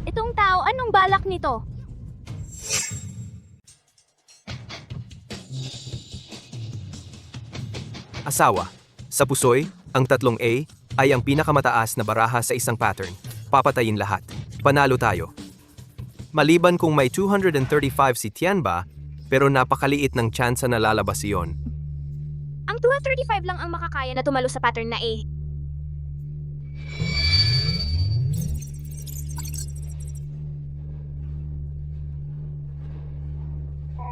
Itong tao, anong balak nito? Asawa. Sa pusoy, ang tatlong A ay ang pinakamataas na baraha sa isang pattern. Papatayin lahat. Panalo tayo. Maliban kung may 235 si Tianba, pero napakaliit ng tsansa na lalabas iyon. Ang 235 lang ang makakaya na tumalo sa pattern na A.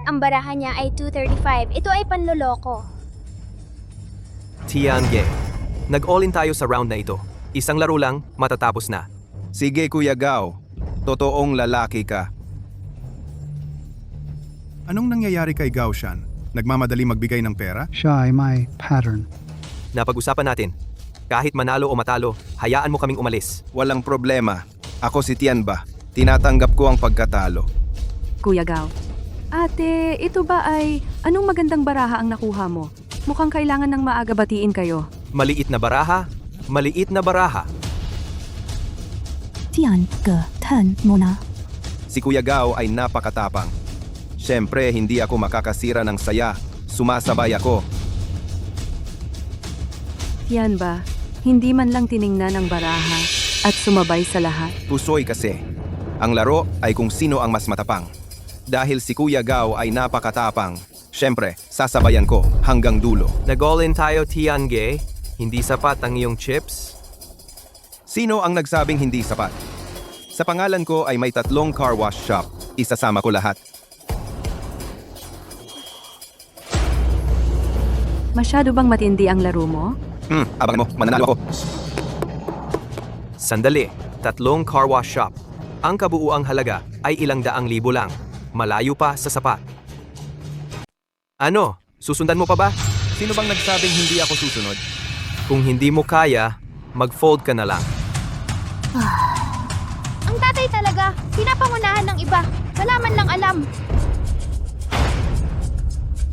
Ang baraha niya ay 235. Ito ay panloloko. Tiange. Nag-all-in tayo sa round na ito. Isang laro lang, matatapos na. Sige, Kuya Gao. Totoong lalaki ka. Anong nangyayari kay Gao Shan? Nagmamadali magbigay ng pera? Siya ay may pattern. Napag-usapan natin. Kahit manalo o matalo, hayaan mo kaming umalis. Walang problema. Ako si Tianba. Tinatanggap ko ang pagkatalo. Kuya Gao. Ate, ito ba ay anong magandang baraha ang nakuha mo? Mukhang kailangan ng maaga batiin kayo. Maliit na baraha, maliit na baraha. Tian, ge, ten, muna. Si Kuya Gao ay napakatapang. Siyempre, hindi ako makakasira ng saya. Sumasabay ako. Yan ba? Hindi man lang tiningnan ang baraha at sumabay sa lahat. Pusoy kasi. Ang laro ay kung sino ang mas matapang. Dahil si Kuya Gao ay napakatapang. Siyempre, sasabayan ko hanggang dulo. Nag-all in tayo, Tiangge. Hindi sapat ang iyong chips? Sino ang nagsabing hindi sapat? Sa pangalan ko ay may 3 car wash shop. Isasama ko lahat. Masyado bang matindi ang laro mo? Abangan mo, mananalo ako. Sandali, 3 car wash shop. Ang kabuuang halaga ay ilang daang libo lang. Malayo pa sa sapat. Ano? Susundan mo pa ba? Sino bang nagsabing hindi ako susunod? Kung hindi mo kaya, mag-fold ka na lang. Ang tatay talaga, pinapangunahan ng iba. Wala man lang alam.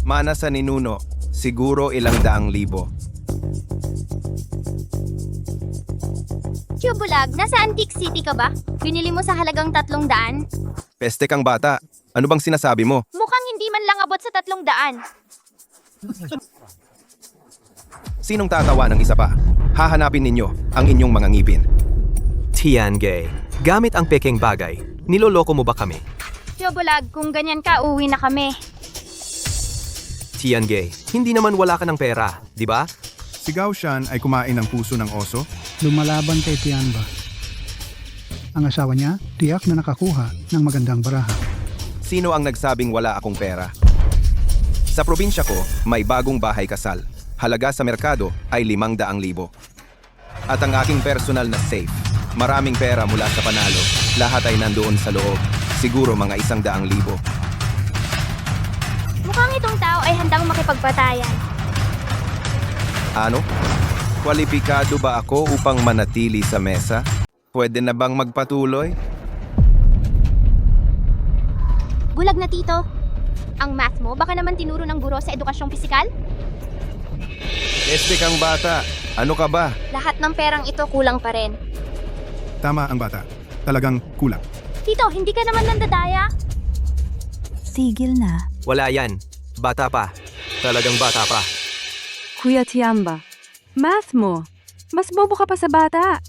Mana sa ninuno, siguro ilang daang libo. Chubulag, nasa Antique City ka ba? Binili mo sa halagang 300? Peste kang bata. Ano bang sinasabi mo? Mukhang hindi man lang abot sa 300. Sinong tatawa ng isa pa? Hahanapin ninyo ang inyong mga ngipin. Tiangge, gamit ang pekeng bagay, niloloko mo ba kami? Chubulag, kung ganyan ka, uwi na kami. Tiangge, hindi naman wala ka ng pera, di ba? Si Gao Shan ay kumain ng puso ng oso. Lumalaban kay Tianba. Ang asawa niya, tiyak na nakakuha ng magandang baraha. Sino ang nagsabing wala akong pera? Sa probinsya ko, may bagong bahay kasal. Halaga sa merkado ay 500,000. At ang aking personal na safe, maraming pera mula sa panalo. Lahat ay nandoon sa loob. Siguro mga 100,000. Mukhang itong tao ay handang makipagpatayan. Ano? Kwalipikado ba ako upang manatili sa mesa? Pwede na bang magpatuloy? Bulag na tito. Ang math mo, baka naman tinuro ng guro sa edukasyong pisikal? Este kang bata. Ano ka ba? Lahat ng perang ito kulang pa rin. Tama ang bata. Talagang kulang. Tito, hindi ka naman nandadaya? Tigil na. Wala yan. Bata pa. Talagang bata pa. Kuya Tiamba, math mo. Mas bobo ka pa sa bata.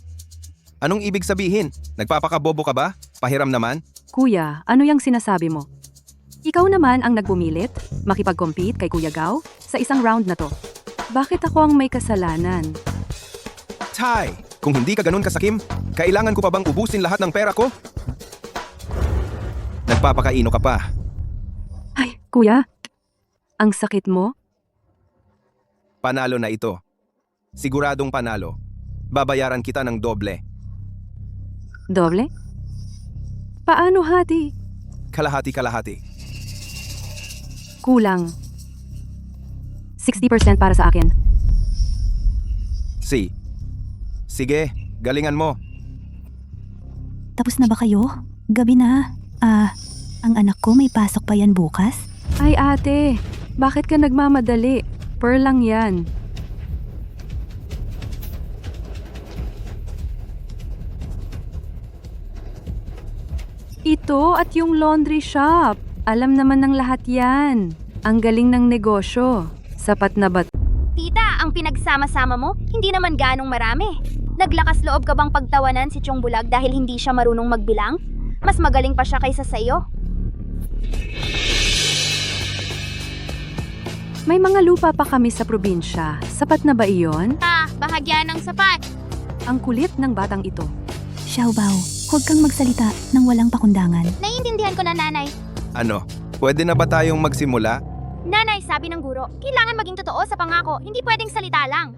Anong ibig sabihin? Nagpapakabobo ka ba? Pahiram naman? Kuya, ano yung sinasabi mo? Ikaw naman ang nagpumilit, makipag-compete kay Kuya Gao sa isang round na to. Bakit ako ang may kasalanan? Tay! Kung hindi ka ganun kasakim, kailangan ko pa bang ubusin lahat ng pera ko? Nagpapakaino ka pa. Ay, kuya, ang sakit mo? Panalo na ito. Siguradong panalo. Babayaran kita ng doble. Doble? Paano hati? Kalahati-kalahati. Kulang. 60% para sa akin. Sige, galingan mo. Tapos na ba kayo? Gabi na. Ang anak ko may pasok pa yan bukas? Ay ate, bakit ka nagmamadali? Per lang yan. Ito at yung laundry shop. Alam naman ng lahat yan. Ang galing ng negosyo. Sapat na ba? Tita, ang pinagsama-sama mo, hindi naman ganong marami. Naglakas loob ka bang pagtawanan si Chong Bulag dahil hindi siya marunong magbilang? Mas magaling pa siya kaysa sa iyo. May mga lupa pa kami sa probinsya. Sapat na ba iyon? Bahagya ng sapat. Ang kulit ng batang ito. Xiaobao, huwag kang magsalita ng walang pakundangan. Naiintindihan ko na, nanay. Ano? Pwede na ba tayong magsimula? Nanay, sabi ng guro, kailangan maging totoo sa pangako, hindi pwedeng salita lang.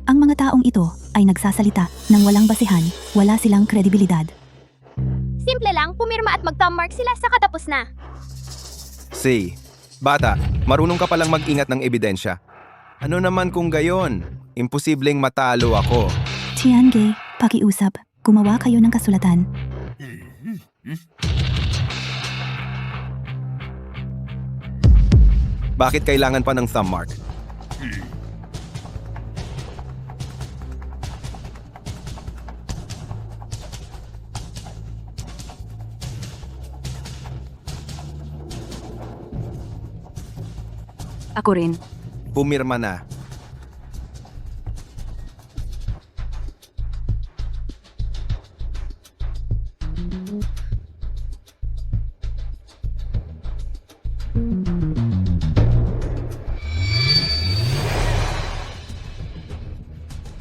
Ang mga taong ito ay nagsasalita ng walang basihan, wala silang kredibilidad. Simple lang, pumirma at mag-thumb mark sila sa katapos na. Bata, marunong ka palang mag-ingat ng ebidensya. Ano naman kung gayon? Imposibleng matalo ako. Tiangge, pakiusap. Gumawa kayo ng kasulatan. Bakit kailangan pa ng thumb mark? Ako rin. Pumirma na.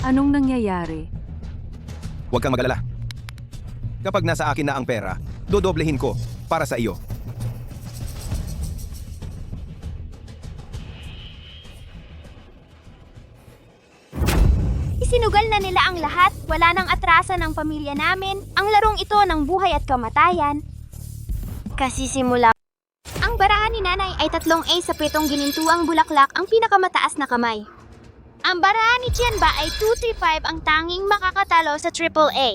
Anong nangyayari? Huwag kang mag-alala. Kapag nasa akin na ang pera, dodoblehin ko para sa iyo. Isinugal na nila ang lahat, wala nang atrasan ng pamilya namin. Ang larong ito ng buhay at kamatayan. Kasi simula... Ang barahan ni nanay ay 3 A sa 7 ginintuang bulaklak ang pinakamataas na kamay. Ang barahan ni Tianba ay 235 ang tanging makakatalo sa Triple A.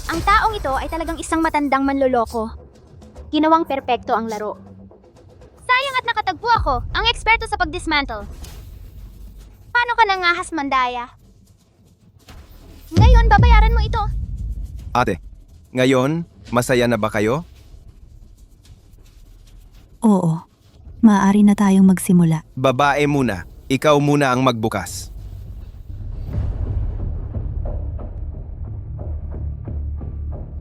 Ang taong ito ay talagang isang matandang manloloko. Ginawang perpekto ang laro. Sayang at nakatagpo ako, ang eksperto sa pagdismantle. Paano ka nangahas, Mandaya? Ngayon, babayaran mo ito. Ate, ngayon, masaya na ba kayo? Oo. Maaari na tayong magsimula. Babae muna. Ikaw muna ang magbukas.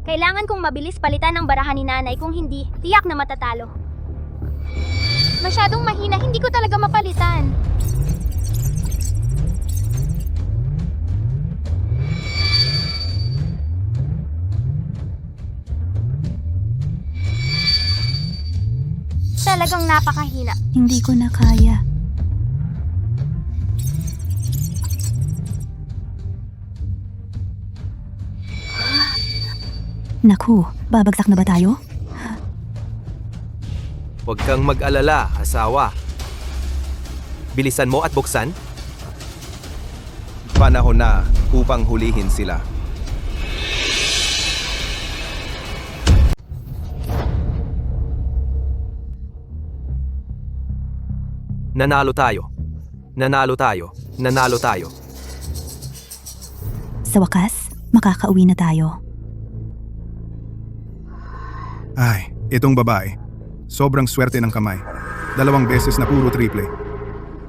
Kailangan kong mabilis palitan ng barahan ni nanay, kung hindi, tiyak na matatalo. Masyadong mahina, hindi ko talaga mapalitan. Talagang napakahina. Hindi ko na kaya. Naku, babagsak na ba tayo? Huwag kang mag-alala, asawa. Bilisan mo at buksan. Panahon na upang hulihin sila. Nanalo tayo. Nanalo tayo. Nanalo tayo. Sa wakas, makakauwi na tayo. Ay, itong babae. Sobrang swerte ng kamay. 2 beses na puro triple.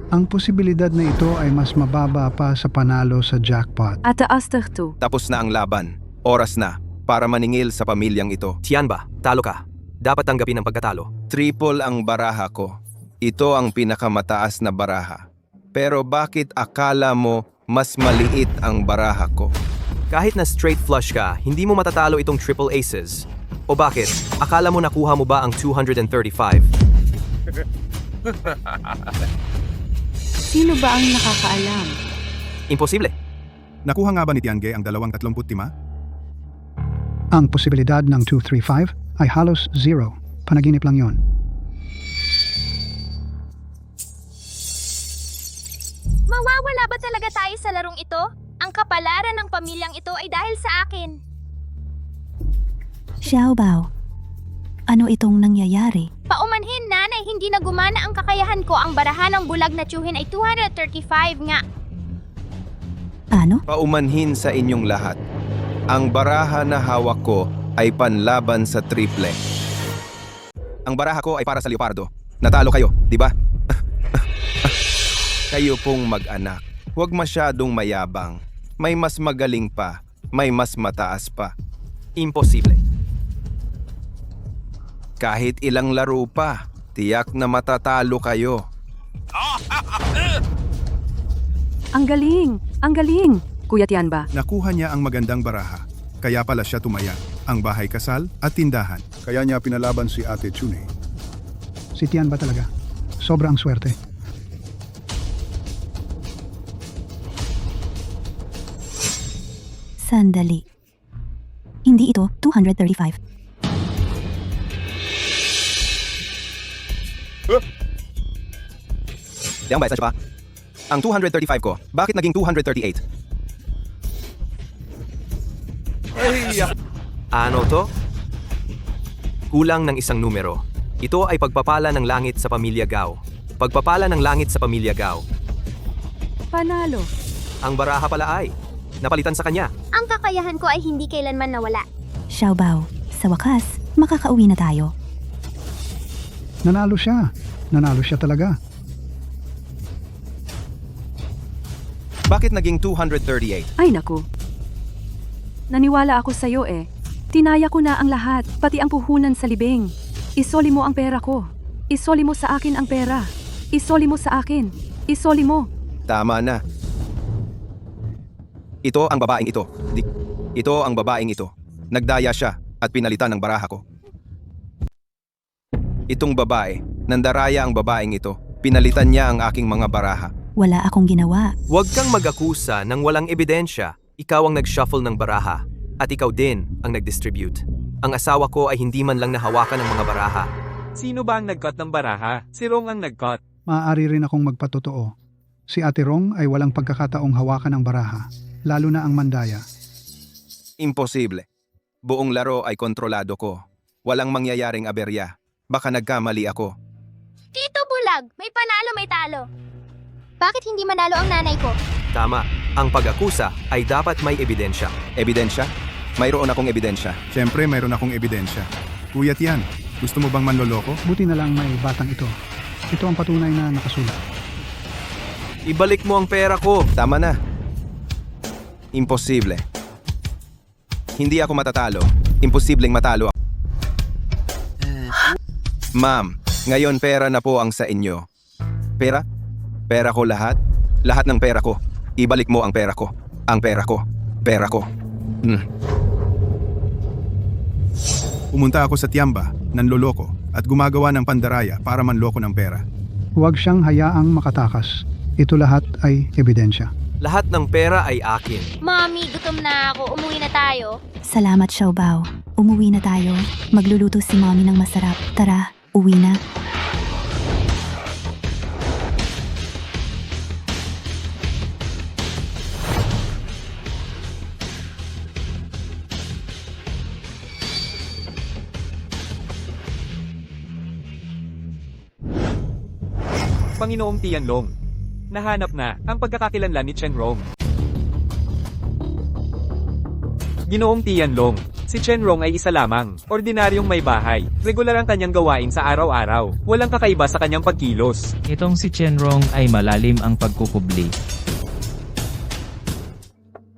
Ang posibilidad na ito ay mas mababa pa sa panalo sa jackpot. Ataas to. Tapos na ang laban. Oras na para maningil sa pamilyang ito. Tianba, talo ka. Dapat tanggapin ang pagkatalo. Triple ang baraha ko. Ito ang pinakamataas na baraha. Pero bakit akala mo mas maliit ang baraha ko? Kahit na straight flush ka, hindi mo matatalo itong triple aces. O bakit? Akala mo nakuha mo ba ang 235? Sino ba ang nakakaalam? Imposible. Nakuha nga ba ni Tiangge ang 235? Ang posibilidad ng 235 ay halos 0. Panaginip lang yon. Mawawala ba talaga tayo sa larong ito? Ang kapalaran ng pamilyang ito ay dahil sa akin. Xiaobao, ano itong nangyayari? Paumanhin, nanay, hindi na gumana ang kakayahan ko. Ang barahan ng bulag na tiyuhin ay 235 nga. Ano? Paumanhin sa inyong lahat. Ang baraha na hawak ko ay panlaban sa triple. Ang baraha ko ay para sa leopardo. Natalo kayo, di ba? Kayo pong mag-anak. Huwag masyadong mayabang. May mas magaling pa. May mas mataas pa. Imposible. Kahit ilang laro pa, tiyak na matatalo kayo. Ang galing! Ang galing! Kuya Tianba, Nakuha niya ang magandang baraha. Kaya pala siya tumaya. Ang bahay kasal at tindahan. Kaya niya pinalaban si Ate Chune. Si Tian ba talaga? Sobrang swerte. Sandali. Hindi ito 235. Yang ba, siya pa? Ang 235 ko, bakit naging 238? Ano to? Kulang ng isang numero. Ito ay pagpapala ng langit sa pamilya Gao. Pagpapala ng langit sa pamilya Gao. panalo. Ang baraha pala ay napalitan sa kanya. Ang kakayahan ko ay hindi kailanman nawala. Xiaobao, sa wakas, makakauwi na tayo. Nanalo siya. Nanalo siya talaga. Bakit naging 238? Ay naku. Naniwala ako sa'yo eh. Tinaya ko na ang lahat, pati ang puhunan sa libing. Isoli mo ang pera ko. Isoli mo sa akin ang pera. Isoli mo sa akin. Isoli mo. Tama na. Ito ang babaeng ito. Ito ang babaeng ito. Nagdaya siya at pinalitan ng baraha ko. Itong babae, nandaraya ang babaeng ito. Pinalitan niya ang aking mga baraha. Wala akong ginawa. Huwag kang mag-akusa ng walang ebidensya. Ikaw ang nag-shuffle ng baraha. At ikaw din ang nag-distribute. Ang asawa ko ay hindi man lang nahawakan ng mga baraha. Sino ba ang nag-cut ng baraha? Si Rong ang nag-cut. Maaari rin akong magpatotoo. Si Ate Rong ay walang pagkakataong hawakan ng baraha, lalo na ang mandaya. Imposible. Buong laro ay kontrolado ko. Walang mangyayaring aberya. Baka nagkamali ako. Tito Bulag, may panalo may talo. Bakit hindi manalo ang nanay ko? Tama, ang pag-akusa ay dapat may ebidensya. Ebidensya? Mayroon akong ebidensya. Siyempre, mayroon akong ebidensya. Kuya Tian, gusto mo bang manloloko? Buti na lang may batang ito. Ito ang patunay na nakasulat. Ibalik mo ang pera ko. Tama na. Imposible. Hindi ako matatalo. Imposibleng matalo ako. Ma'am, ngayon pera na po ang sa inyo. Pera? Pera ko lahat? Lahat ng pera ko. Ibalik mo ang pera ko. Ang pera ko. Pera ko. Pumunta ako sa Tiamba, nanloloko, at gumagawa ng pandaraya para manloko ng pera. Huwag siyang hayaang makatakas. Ito lahat ay ebidensya. Lahat ng pera ay akin. Mami, gutom na ako. Umuwi na tayo. Salamat, Xiaobao. Umuwi na tayo. Magluluto si Mommy ng masarap. Tara, uwi na. Panginoong Tianlong. Nahanap na ang pagkakakilanlan ni Chen Rong. Ginoong Tianlong, si Chen Rong ay isa lamang, ordinaryong may bahay. Regular ang kanyang gawain sa araw-araw. Walang kakaiba sa kanyang pagkilos. Itong si Chenrong ay malalim ang pagkukubli.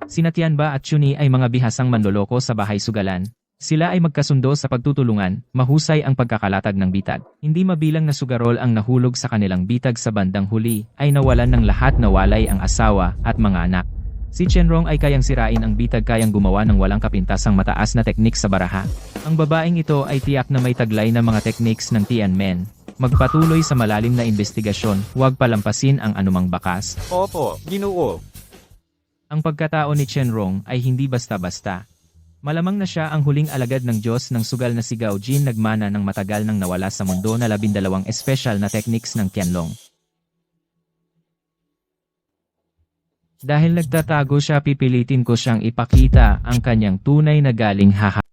Sina Tianba at Chuni ay mga bihasang manloloko sa bahay sugalan. Sila ay magkasundo sa pagtutulungan, mahusay ang pagkakalatag ng bitag. Hindi mabilang na sugarol ang nahulog sa kanilang bitag sa bandang huli, ay nawalan ng lahat na walay ang asawa at mga anak. Si Chenrong ay kayang sirain ang bitag, kayang gumawa ng walang kapintasang mataas na teknik sa baraha. Ang babaeng ito ay tiyak na may taglay na mga techniques ng Tianmen. Magpatuloy sa malalim na investigasyon, huwag palampasin ang anumang bakas. Opo, Ginoo. Ang pagkatao ni Chenrong ay hindi basta-basta. Malamang na siya ang huling alagad ng Diyos ng sugal na si Gao Jin, nagmana ng matagal nang nawala sa mundo na 12 espesyal na techniques ng Tianlong. Dahil nagtatago siya, pipilitin ko siyang ipakita ang kanyang tunay na galing haha.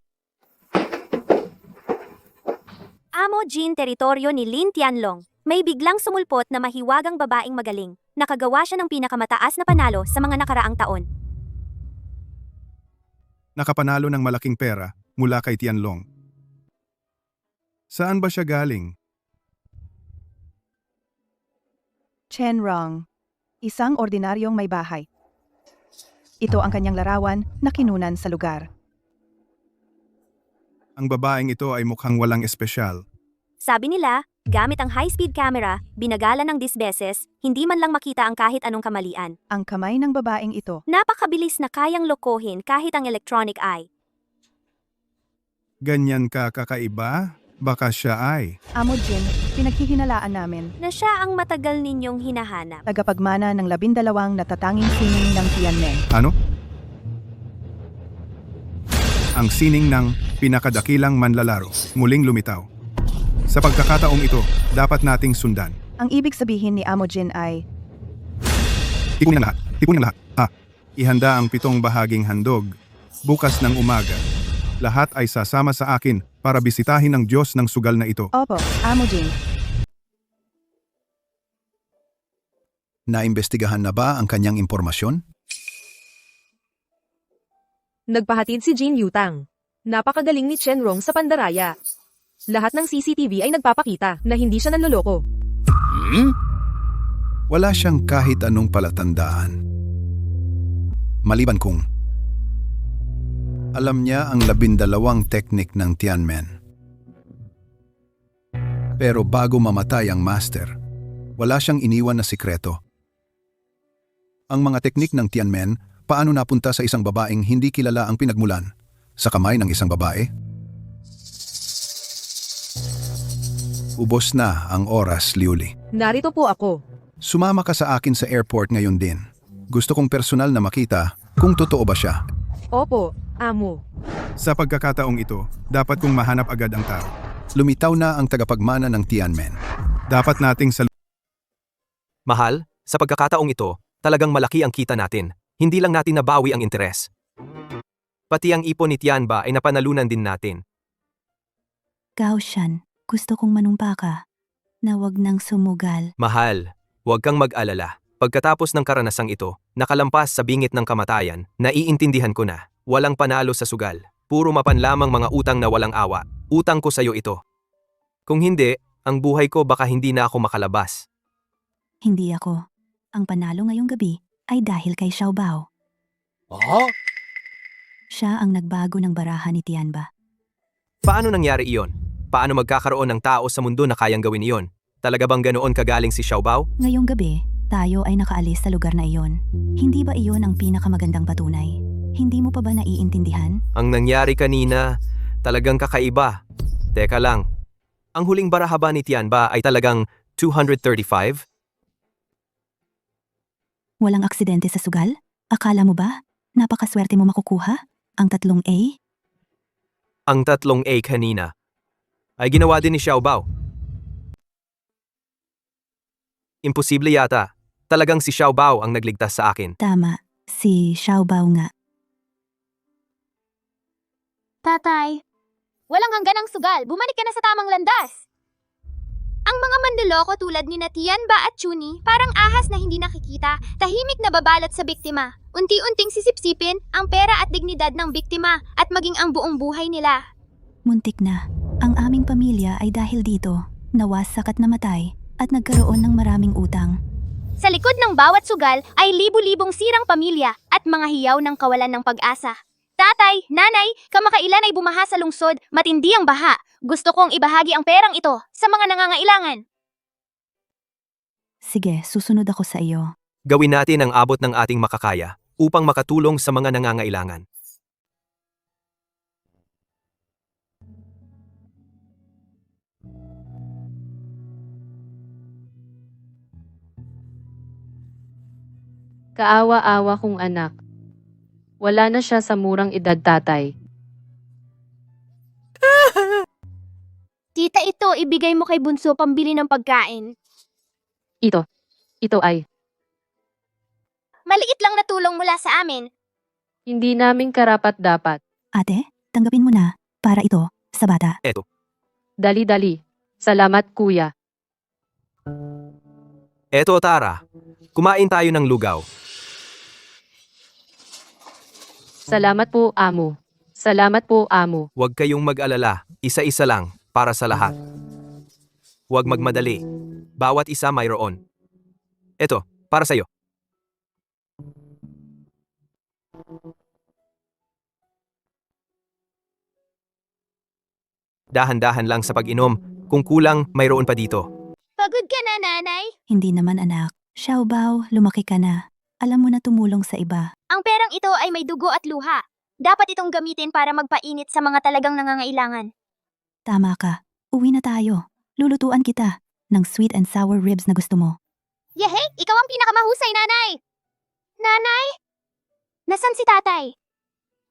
Amo Jin, teritoryo ni Lin Tianlong. May biglang sumulpot na mahiwagang babaeng magaling. Nakagawa siya ng pinakamataas na panalo sa mga nakaraang taon. Nakapanalo ng malaking pera mula kay Tianlong. Saan ba siya galing? Chenrong, isang ordinaryong may bahay. Ito ang kanyang larawan na kinunan sa lugar. Ang babaeng ito ay mukhang walang espesyal. Sabi nila, gamit ang high-speed camera, binagala ng 10 beses, hindi man lang makita ang kahit anong kamalian. Ang kamay ng babaeng ito. Napakabilis na kayang lokohin kahit ang electronic eye. Ganyan ka kakaiba? Baka siya ay. Amo Jin, pinaghihinalaan namin. Na siya ang matagal ninyong hinahanap. Tagapagmana ng 12 natatanging sining ng Tianmen. Ano? Ang sining ng pinakadakilang manlalaro muling lumitaw. Sa pagkakataong ito, dapat nating sundan. Ang ibig sabihin ni Amo Jin ay, Tipunin ang lahat. Tipunin ang lahat. Ihanda ang 7 bahaging handog. Bukas ng umaga. Lahat ay sasama sa akin para bisitahin ang Diyos ng sugal na ito. Opo, Amo Jin. Naimbestigahan na ba ang kanyang impormasyon? Nagpahatid si Jin Yutang. Napakagaling ni Chenrong sa pandaraya. Lahat ng CCTV ay nagpapakita na hindi siya nanloloko. Wala siyang kahit anong palatandaan. Maliban kung alam niya ang 12 teknik ng Tianmen. Pero bago mamatay ang master, wala siyang iniwan na sikreto. Ang mga teknik ng Tianmen paano napunta sa isang babaeng hindi kilala ang pinagmulan? Sa kamay ng isang babae? Ubos na ang oras, Liuli. Narito po ako. Sumama ka sa akin sa airport ngayon din. Gusto kong personal na makita kung totoo ba siya. Opo, amo. Sa pagkakataong ito, dapat kong mahanap agad ang tao. Lumitaw na ang tagapagmana ng Tianmen. Dapat nating Mahal, sa pagkakataong ito, talagang malaki ang kita natin. Hindi lang natin nabawi ang interes. Pati ang ipon ni Tianba ay napanalunan din natin. Gao Shan, gusto kong manumpa ka na wag nang sumugal. Mahal, huwag kang mag-alala. Pagkatapos ng karanasang ito, nakalampas sa bingit ng kamatayan, naiintindihan ko na, walang panalo sa sugal. Puro mapanlamang mga utang na walang awa. Utang ko sa'yo ito. Kung hindi, ang buhay ko baka hindi na ako makalabas. Hindi ako. Ang panalo ngayong gabi ay dahil kay Xiao Bao. Siya ang nagbago ng baraha ni Tianba. Paano nangyari iyon? Paano magkakaroon ng tao sa mundo na kayang gawin iyon? Talaga bang ganoon kagaling si Xiao Bao? Ngayong gabi, tayo ay nakaalis sa lugar na iyon. Hindi ba iyon ang pinakamagandang patunay? Hindi mo pa ba naiintindihan? Ang nangyari kanina, talagang kakaiba. Teka lang, ang huling baraha ba ni Tianba ay talagang 235? Walang aksidente sa sugal? Akala mo ba? Napakaswerte mo makukuha? Ang 3A? Ang 3A kanina ay ginawa din ni Xiao Bao. Imposible yata. Talagang si Xiao Bao ang nagligtas sa akin. Tama, si Xiao Bao nga. Tatay, walang hanggan ang sugal. Bumalik ka na sa tamang landas. Ang mga manloloko tulad ni Tianba at Chuni, parang ahas na hindi nakikita, tahimik na babalot sa biktima. Unti-unting sisipsipin ang pera at dignidad ng biktima at maging ang buong buhay nila. Muntik na. Ang aming pamilya ay dahil dito, nawasak at namatay, at nagkaroon ng maraming utang. Sa likod ng bawat sugal ay libu-libong sirang pamilya at mga hiyaw ng kawalan ng pag-asa. Tatay, nanay, kamakailan ay bumaha sa lungsod, matindi ang baha. Gusto kong ibahagi ang perang ito sa mga nangangailangan. Sige, susunod ako sa iyo. Gawin natin ang abot ng ating makakaya upang makatulong sa mga nangangailangan. Kaawa-awa kong anak. Wala na siya sa murang edad, tatay. Tita, ito, ibigay mo kay Bunso pambili ng pagkain. Ito ay, Maliit lang na tulong mula sa amin. hindi namin karapat-dapat. Ate, tanggapin mo na, para ito, sa bata. Eto, Dali-dali. Salamat, kuya. eto Tara. Kumain tayo ng lugaw. Salamat po, amo. Salamat po, amo. Huwag kayong mag-alala. Isa-isa lang para sa lahat. Huwag magmadali. Bawat isa mayroon. Eto, para sa'yo. Dahan-dahan lang sa pag-inom. Kung kulang, mayroon pa dito. Pagod ka na, nanay? Hindi naman anak. Xiao Bao, lumaki ka na. Alam mo na tumulong sa iba. Ang perang ito ay may dugo at luha. Dapat itong gamitin para magpainit sa mga talagang nangangailangan. Tama ka. Uwi na tayo. Lulutuan kita ng sweet and sour ribs na gusto mo. Yehey, ikaw ang pinakamahusay, nanay! Nanay? Nasaan si tatay?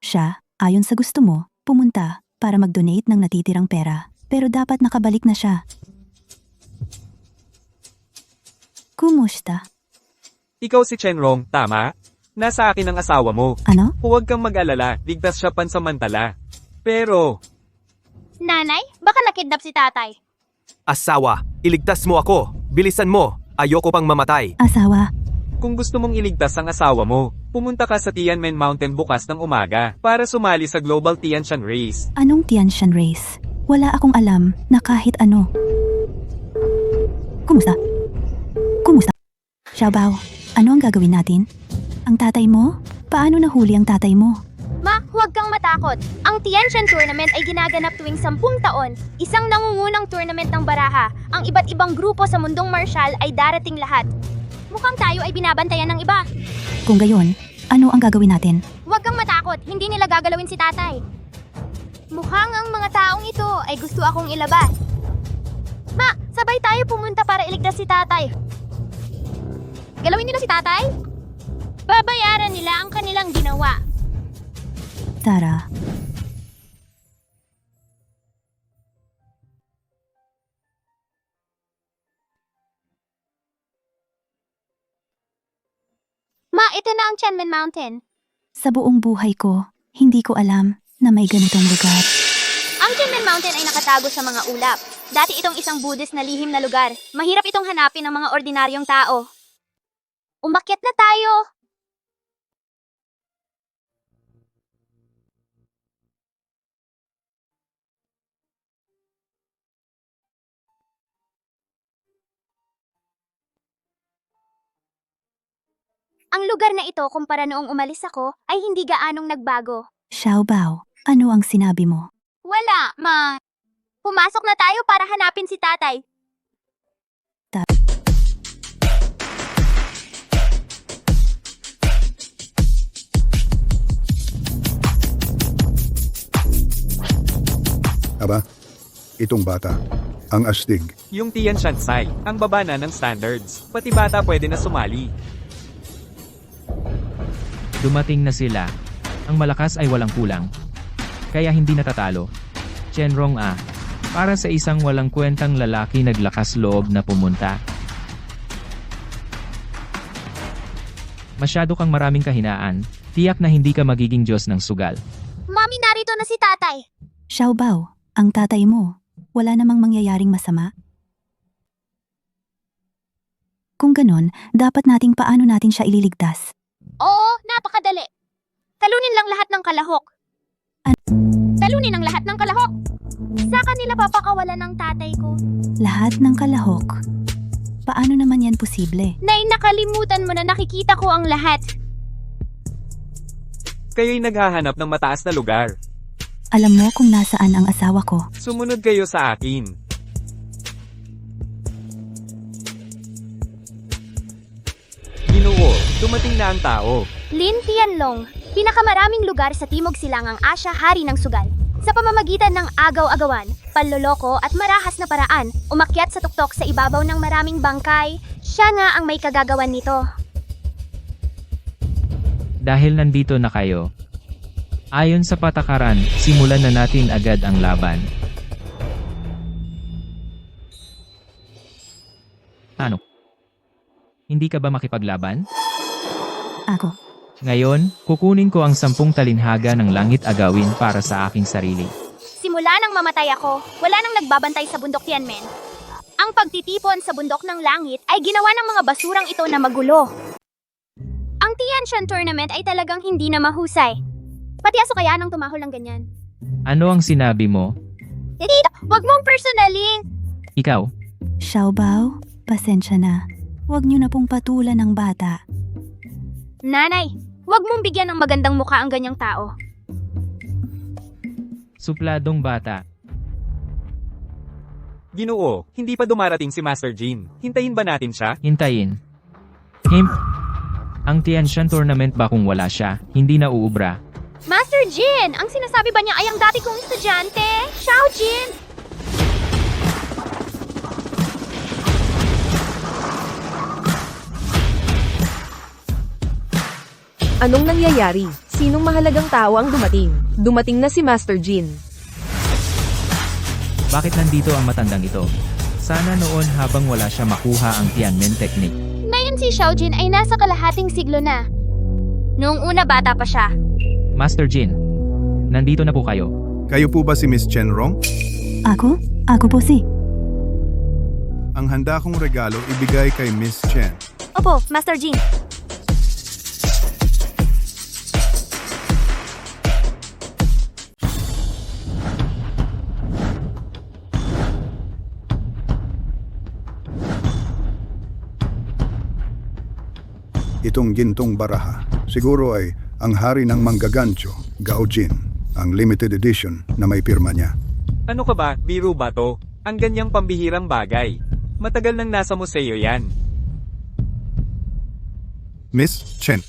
Siya, ayon sa gusto mo, pumunta para mag-donate ng natitirang pera. Pero dapat nakabalik na siya. Kumusta? Ikaw si Chenrong, tama? Nasa akin ang asawa mo. Ano? Huwag kang mag-alala, ligtas siya pansamantala. Pero, Nanay, baka nakidnap si tatay. Asawa, iligtas mo ako. Bilisan mo. Ayoko pang mamatay. Asawa, kung gusto mong iligtas ang asawa mo, pumunta ka sa Tianmen Mountain bukas ng umaga para sumali sa Global Tianshan Race. anong Tianshan Race? Wala akong alam na kahit ano. Kumusta? Kumusta? Xiao Bao, ano ang gagawin natin? Ang tatay mo? Paano nahuli ang tatay mo? Ma, huwag kang matakot. Ang Tianshan Tournament ay ginaganap tuwing 10 taon. Isang nangungunang tournament ng baraha. Ang iba't ibang grupo sa mundong martial ay darating lahat. Mukhang tayo ay binabantayan ng iba. Kung gayon, Ano ang gagawin natin? Huwag kang matakot, hindi nila gagalawin si tatay. Mukhang ang mga taong ito ay gusto akong ilabas. Ma, sabay tayo pumunta para iligtas si tatay. Galawin nila si tatay? Babayaran nila ang kanilang ginawa. Tara. Ma, ito na ang Chenmen Mountain. Sa buong buhay ko, hindi ko alam na may ganitong lugar. Ang Chenmen Mountain ay nakatago sa mga ulap. Dati itong isang Buddhist na lihim na lugar. Mahirap itong hanapin ng mga ordinaryong tao. Umakyat na tayo! Ang lugar na ito kumpara noong umalis ako ay hindi gaanong nagbago. Xiaobao, ano ang sinabi mo? Wala, ma. Pumasok na tayo para hanapin si tatay. Aba, itong bata, ang astig. Yung Tian Shansai, ang baba na ng standards. Pati bata pwede na sumali. Dumating na sila. Ang malakas ay walang kulang. Kaya hindi natatalo. Chenrong para sa isang walang kwentang lalaki naglakas loob na pumunta. Masyado kang maraming kahinaan. Tiyak na hindi ka magiging Diyos ng sugal. Mami, narito na si tatay. Xiaobao, ang tatay mo, wala namang mangyayaring masama. Kung ganon, dapat nating paano natin siya ililigtas. Oo, napakadali. Talunin lang lahat ng kalahok. Talunin ang lahat ng kalahok. Sa kanila papakawalan ng tatay ko. Lahat ng kalahok. Paano naman yan posible? Nay, nakalimutan mo na nakikita ko ang lahat. Kayo'y naghahanap ng mataas na lugar. Alam mo kung nasaan ang asawa ko. Sumunod kayo sa akin. Ginoo, dumating na ang tao. Lin Tianlong, pinakamaraming lugar sa Timog Silangang Asya, hari ng sugal. Sa pamamagitan ng agaw-agawan, panloloko at marahas na paraan, umakyat sa tuktok sa ibabaw ng maraming bangkay, siya nga ang may kagagawan nito. Dahil nandito na kayo. Ayon sa patakaran, simulan na natin agad ang laban. Ano? Hindi ka ba makipaglaban? Ako. Ngayon, kukunin ko ang 10 talinhaga ng langit agawin para sa aking sarili. Simula nang mamatay ako, wala nang nagbabantay sa bundok Tianmen. Ang pagtitipon sa bundok ng langit ay ginawa ng mga basurang ito na magulo. Ang Tianshan Tournament ay talagang hindi na mahusay. Pati aso kaya nang tumahol ng ganyan. Ano ang sinabi mo? Tito, wag mong personaling! Ikaw? Xiaobao, pasensya na. Huwag niyo na pong patulan ng bata. Nanay, wag mong bigyan ng magandang mukha ang ganyang tao. Supladong bata. Ginoo, hindi pa dumarating si Master Jin. Hintayin ba natin siya? Hintayin. Ang Tianshan Tournament ba kung wala siya, hindi na uubra? Master Jin, ang sinasabi ba niya ay ang dati kong estudyante? Xiao Jin! Anong nangyayari? Sinong mahalagang tao ang dumating? Dumating na si Master Jin. Bakit nandito ang matandang ito? Sana noon habang wala siya makuha ang Tianmen Technique. Ngayon si Xiao Jin ay nasa kalahating siglo na. Noong una bata pa siya. Master Jin, nandito na po kayo. Kayo po ba si Miss Chenrong? Ako? Ako po si. Ang handa kong regalo ibigay kay Miss Chen. Opo, Master Jin. Itong gintong baraha, siguro ay ang hari ng manggagancho, Gao Jin, ang limited edition na may pirma niya. Ano ka ba, biro ba to? Ang ganyang pambihirang bagay. Matagal nang nasa museo yan. Miss Chen,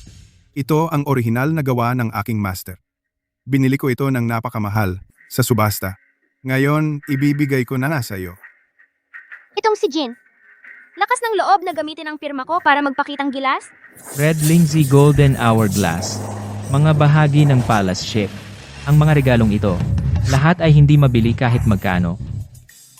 Ito ang orihinal na gawa ng aking master. Binili ko ito ng napakamahal sa subasta. Ngayon, ibibigay ko na sa iyo. Itong si Jin. Lakas ng loob na gamitin ang pirma ko para magpakitang gilas? Red Lindsay Golden Hourglass. Mga bahagi ng Palace Ship. Ang mga regalong ito, lahat ay hindi mabili kahit magkano.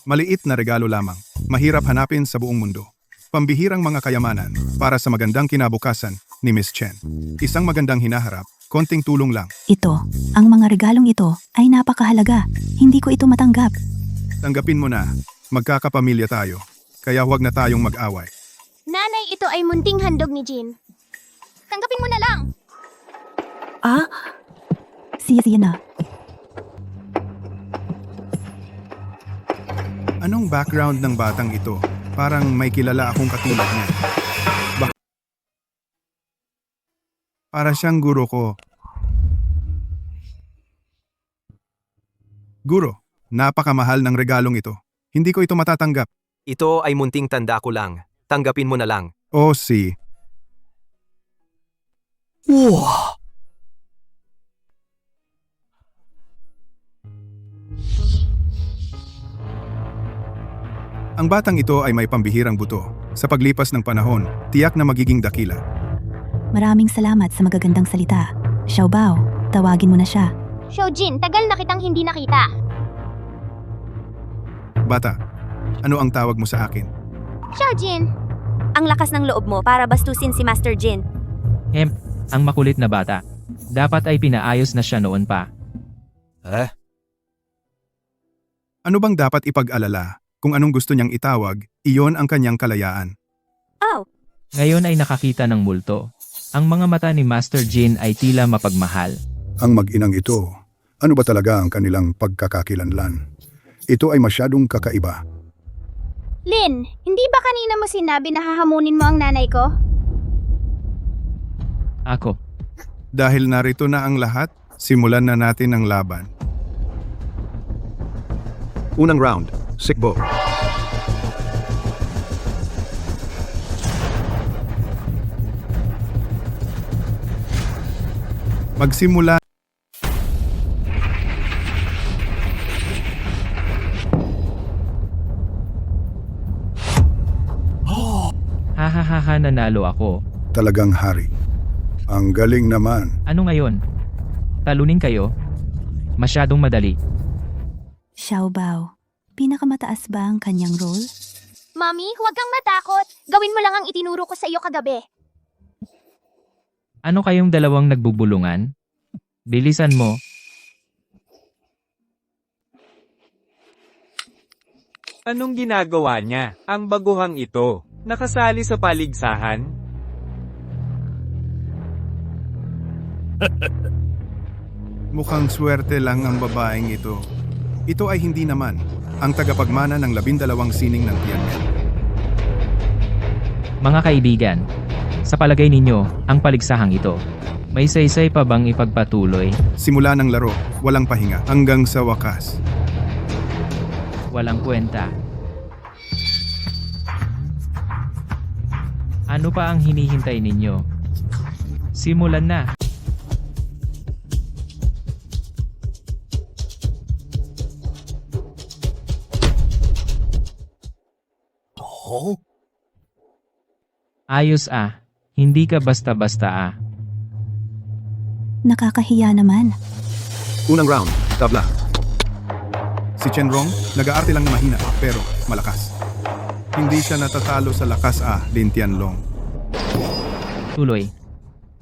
Maliit na regalo lamang. Mahirap hanapin sa buong mundo. Pambihirang mga kayamanan para sa magandang kinabukasan ni Miss Chen. Isang magandang hinaharap, konting tulong lang. Ito, ang mga regalong ito ay napakahalaga. Hindi ko ito matanggap. Tanggapin mo na, magkakapamilya tayo. Kaya huwag na tayong mag-away. Nanay, ito ay munting handog ni Jin. Tanggapin mo na lang. Siya na. Anong background ng batang ito? Parang may kilala akong katulad niya. Para siyang guro ko. Guro, napakamahal ng regalong ito. Hindi ko ito matatanggap. Ito ay munting tanda ko lang. Tanggapin mo na lang. Oh, si. Ang batang ito ay may pambihirang buto. Sa paglipas ng panahon, tiyak na magiging dakila. Maraming salamat sa magagandang salita. Xiaobao, tawagin mo na siya. Jin, tagal na kitang hindi nakita. Bata, ano ang tawag mo sa akin? Jin. Ang lakas ng loob mo para bastusin si Master Jin. Ang makulit na bata. Dapat ay pinaayos na siya noon pa. Ano bang dapat ipag-alala? Kung anong gusto niyang itawag, iyon ang kanyang kalayaan. Oh, Ngayon ay nakakita ng multo. Ang mga mata ni Master Jin ay tila mapagmahal. Ang mag-inang ito, ano ba talaga ang kanilang pagkakakilanlan? Ito ay masyadong kakaiba. Lin, hindi ba kanina mo sinabi na hahamunin mo ang nanay ko? Ako. Dahil narito na ang lahat, simulan na natin ang laban. Unang round, Sikbo. Magsimula. Hahaha, nanalo ako. Talagang hari. Ang galing naman. Ano ngayon? Talunin kayo? Masyadong madali. Xiaobao, pinakamataas ba ang kanyang role? Mami, huwag kang matakot. Gawin mo lang ang itinuro ko sa iyo kagabi. Ano kayong dalawang nagbubulungan? Bilisan mo. Anong ginagawa niya? Ang baguhang ito. Nakasali sa paligsahan? Mukhang swerte lang ang babaeng ito. Ito ay hindi naman ang tagapagmana ng 12 sining ng Tianmen. Mga kaibigan, sa palagay ninyo, ang paligsahang ito, may saysay pa bang ipagpatuloy? Simula ng laro, walang pahinga, hanggang sa wakas. Walang kwenta. Ano pa ang hinihintay ninyo? Simulan na. Ayos hindi ka basta-basta Nakakahiya naman. Unang round, tabla. Si Chenrong, nag-aarte lang na mahina, pero malakas. Hindi siya natatalo sa lakas Lin Tianlong. Tuloy.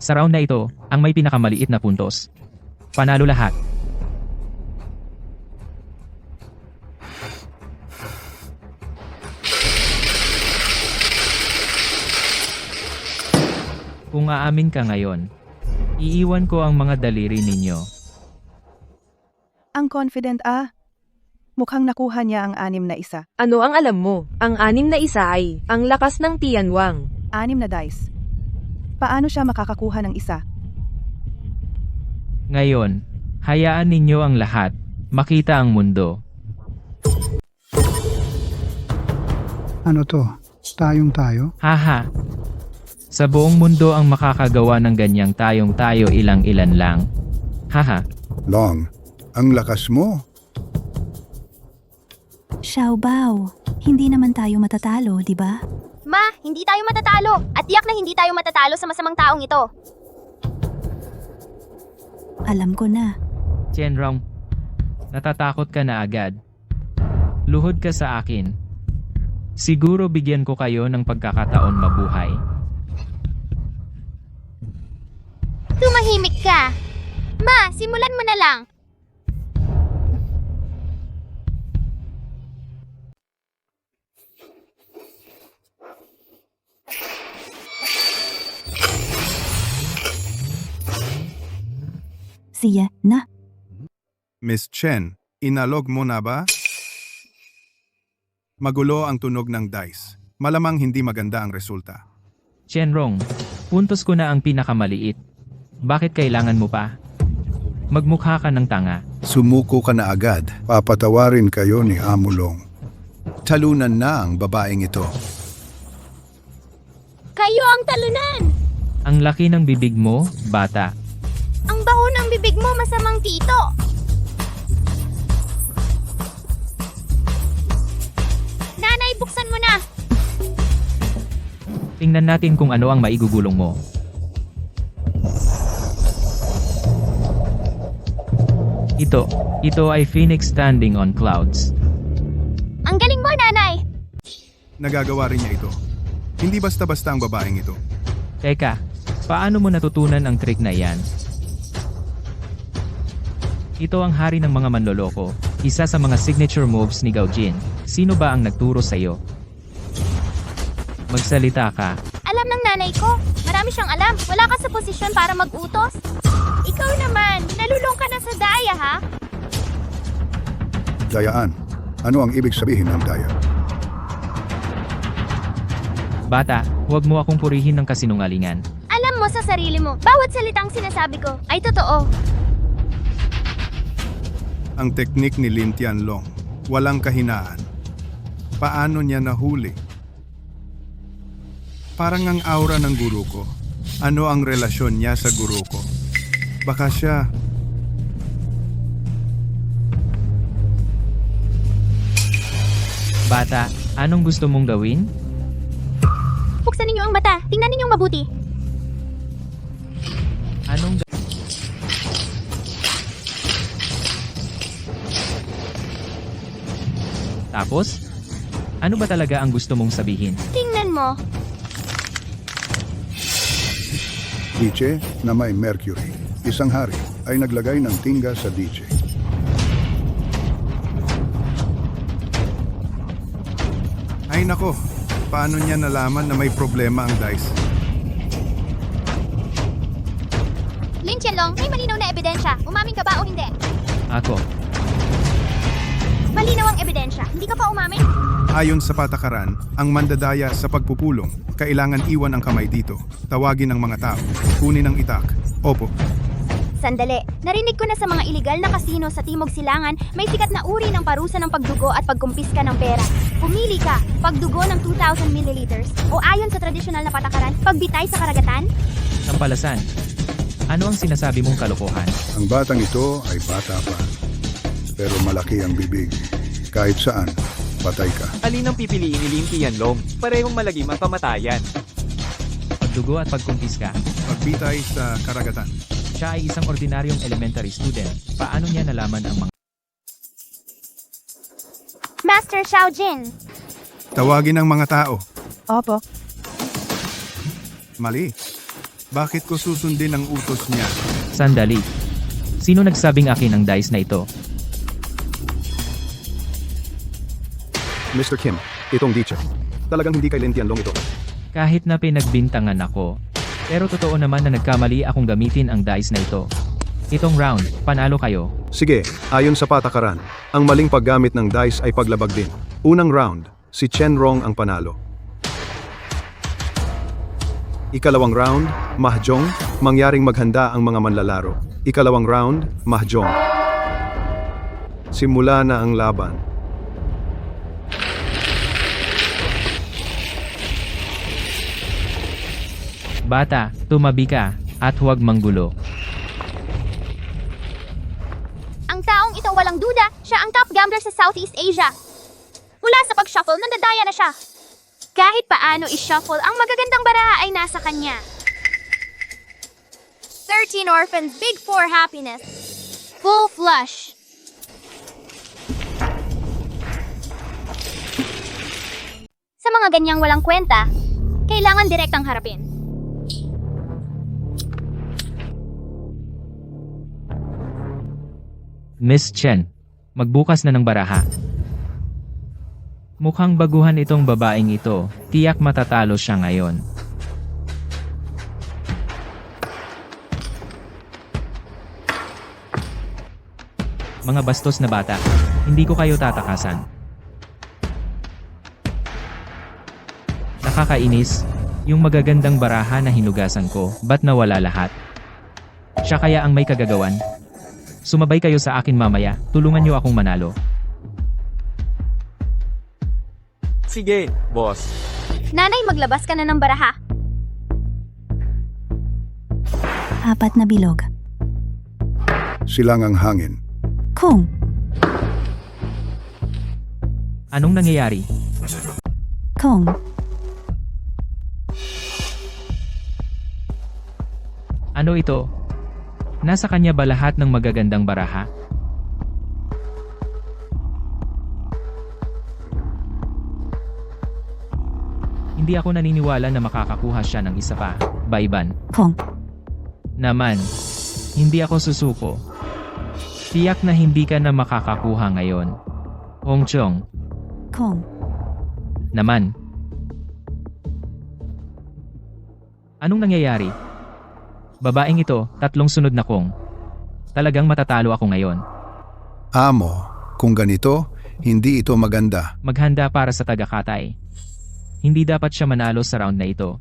Sa round na ito, ang may pinakamaliit na puntos. Panalo lahat. Kung aamin ka ngayon, iiwan ko ang mga daliri ninyo. Ang confident Mukhang nakuha niya ang 6 na isa. Ano ang alam mo? Ang 6 na isa ay ang lakas ng Tianwang. 6 na dice. Paano siya makakakuha ng isa? Ngayon, hayaan ninyo ang lahat makita ang mundo. Ano to? Tayong tayo? Haha. Sa buong mundo ang makakagawa ng ganyang tayong tayo ilang-ilan lang. Haha. Long, ang lakas mo. Xiaobao, hindi naman tayo matatalo, di ba? Ma, hindi tayo matatalo. At tiyak na hindi tayo matatalo sa masamang taong ito. Alam ko na. Chenrong, natatakot ka na agad. Luhod ka sa akin. Siguro bigyan ko kayo ng pagkakataon mabuhay. Tumahimik ka. Ma, simulan mo na lang. Siya na. Miss Chen, inalog mo na ba? Magulo ang tunog ng dice. Malamang hindi maganda ang resulta. Chenrong, puntos ko na ang pinakamaliit. Bakit kailangan mo pa? Magmukha ka ng tanga. Sumuko ka na agad. Papatawarin kayo ni Amulong. Talunan na ang babaeng ito. Kayo ang talunan! Ang laki ng bibig mo, bata. Ang baho ng bibig mo, masamang tito! Nanay, buksan mo na! Tingnan natin kung ano ang maigugulong mo. Ito ay Phoenix standing on clouds. Ang galing mo, nanay! Nagagawa rin niya ito. Hindi basta-basta ang babaeng ito. Teka, paano mo natutunan ang trick na iyan? Ito ang hari ng mga manloloko, isa sa mga signature moves ni Gao Jin. Sino ba ang nagturo sa iyo? Magsalita ka. Alam ng nanay ko. Marami siyang alam. Wala ka sa posisyon para mag-utos. Ikaw naman, nalulong ka na sa daya, ha? Dayaan. Ano ang ibig sabihin ng daya? Bata, huwag mo akong purihin ng kasinungalingan. Alam mo sa sarili mo, bawat salitang sinasabi ko ay totoo. Ang teknik ni Lin Tianlong, walang kahinaan. Paano niya nahuli? Parang ang aura ng guru ko. Ano ang relasyon niya sa guru ko? Baka siya... Bata, anong gusto mong gawin? Buksan ninyo ang mata. Tingnan ninyong mabuti. Anong Tapos? Ano ba talaga ang gusto mong sabihin? Tingnan mo. DJ na may Mercury. Isang hari ay naglagay ng tingga sa DJ. Ay nako, paano niya nalaman na may problema ang dice? Lin Qianlong, may malinaw na ebidensya. Umamin ka ba o hindi? Ako. Malinaw ang ebidensya. Hindi ka pa umamin? Ayon sa patakaran, ang mandadaya sa pagpupulong, kailangan iwan ang kamay dito. Tawagin ang mga tao. Kunin ang itak. Opo. Sandali. Narinig ko na sa mga iligal na kasino sa Timog Silangan, may sikat na uri ng parusa ng pagdugo at pagkumpiska ng pera. Pumili ka, pagdugo ng 2,000 milliliters o ayon sa tradisyonal na patakaran, pagbitay sa karagatan? Sampalasan. Ano ang sinasabi mong kalokohan? Ang batang ito ay bata pa. Pero malaki ang bibig. Kahit saan, patay ka. Alin ang pipiliin ni Lin Tianlong? Parehong malagim ang kamatayan. Pagdugo at pagkumpiska. Pagbitay sa karagatan. Siya ay isang ordinaryong elementary student. Paano niya nalaman ang mga... Master Xiao Jin. Tawagin ang mga tao. Opo. Mali. Bakit ko susundin ang utos niya? Sandali. Sino nagsabing akin ang dice na ito? Mr. Kim, itong teacher. Talagang hindi kay Lin Tianlong ito. Kahit na pinagbintangan ako. Pero totoo naman na nagkamali akong gamitin ang dice na ito. Itong round, panalo kayo. Sige, ayon sa patakaran, ang maling paggamit ng dice ay paglabag din. Unang round, si Chenrong ang panalo. Ikalawang round, mahjong, mangyaring maghanda ang mga manlalaro. Ikalawang round, mahjong. Simula na ang laban. Bata, tumabi ka, at huwag manggulo. Ang taong ito walang duda, siya ang top gambler sa Southeast Asia. Mula sa pag-shuffle, nandadaya na siya. Kahit paano i-shuffle, ang magagandang baraha ay nasa kanya. 13 orphans, big 4 happiness. Full flush. Sa mga ganyang walang kwenta, kailangan direktang harapin. Miss Chen, magbukas na ng baraha. Mukhang baguhan itong babaeng ito, tiyak matatalo siya ngayon. Mga bastos na bata, hindi ko kayo tatakasan. Nakakainis, yung magagandang baraha na hinugasan ko, ba't nawala lahat? Siya kaya ang may kagagawan? Sumabay kayo sa akin mamaya, tulungan niyo akong manalo. Sige, boss. Nanay, maglabas ka na ng baraha. 4 na bilog. Silangang hangin. Kung, Anong nangyayari? kung, Ano ito? Nasa kanya ba lahat ng magagandang baraha? Hindi ako naniniwala na makakakuha siya ng isa pa, Baiban. kung, Naman, hindi ako susuko. Tiyak na hindi ka na makakakuha ngayon. Hong Chong, kung, naman. Anong nangyayari? Babaeng ito, 3 sunod na kong. Talagang matatalo ako ngayon. Amo, kung ganito, hindi ito maganda. Maghanda para sa tagakatay. Hindi dapat siya manalo sa round na ito.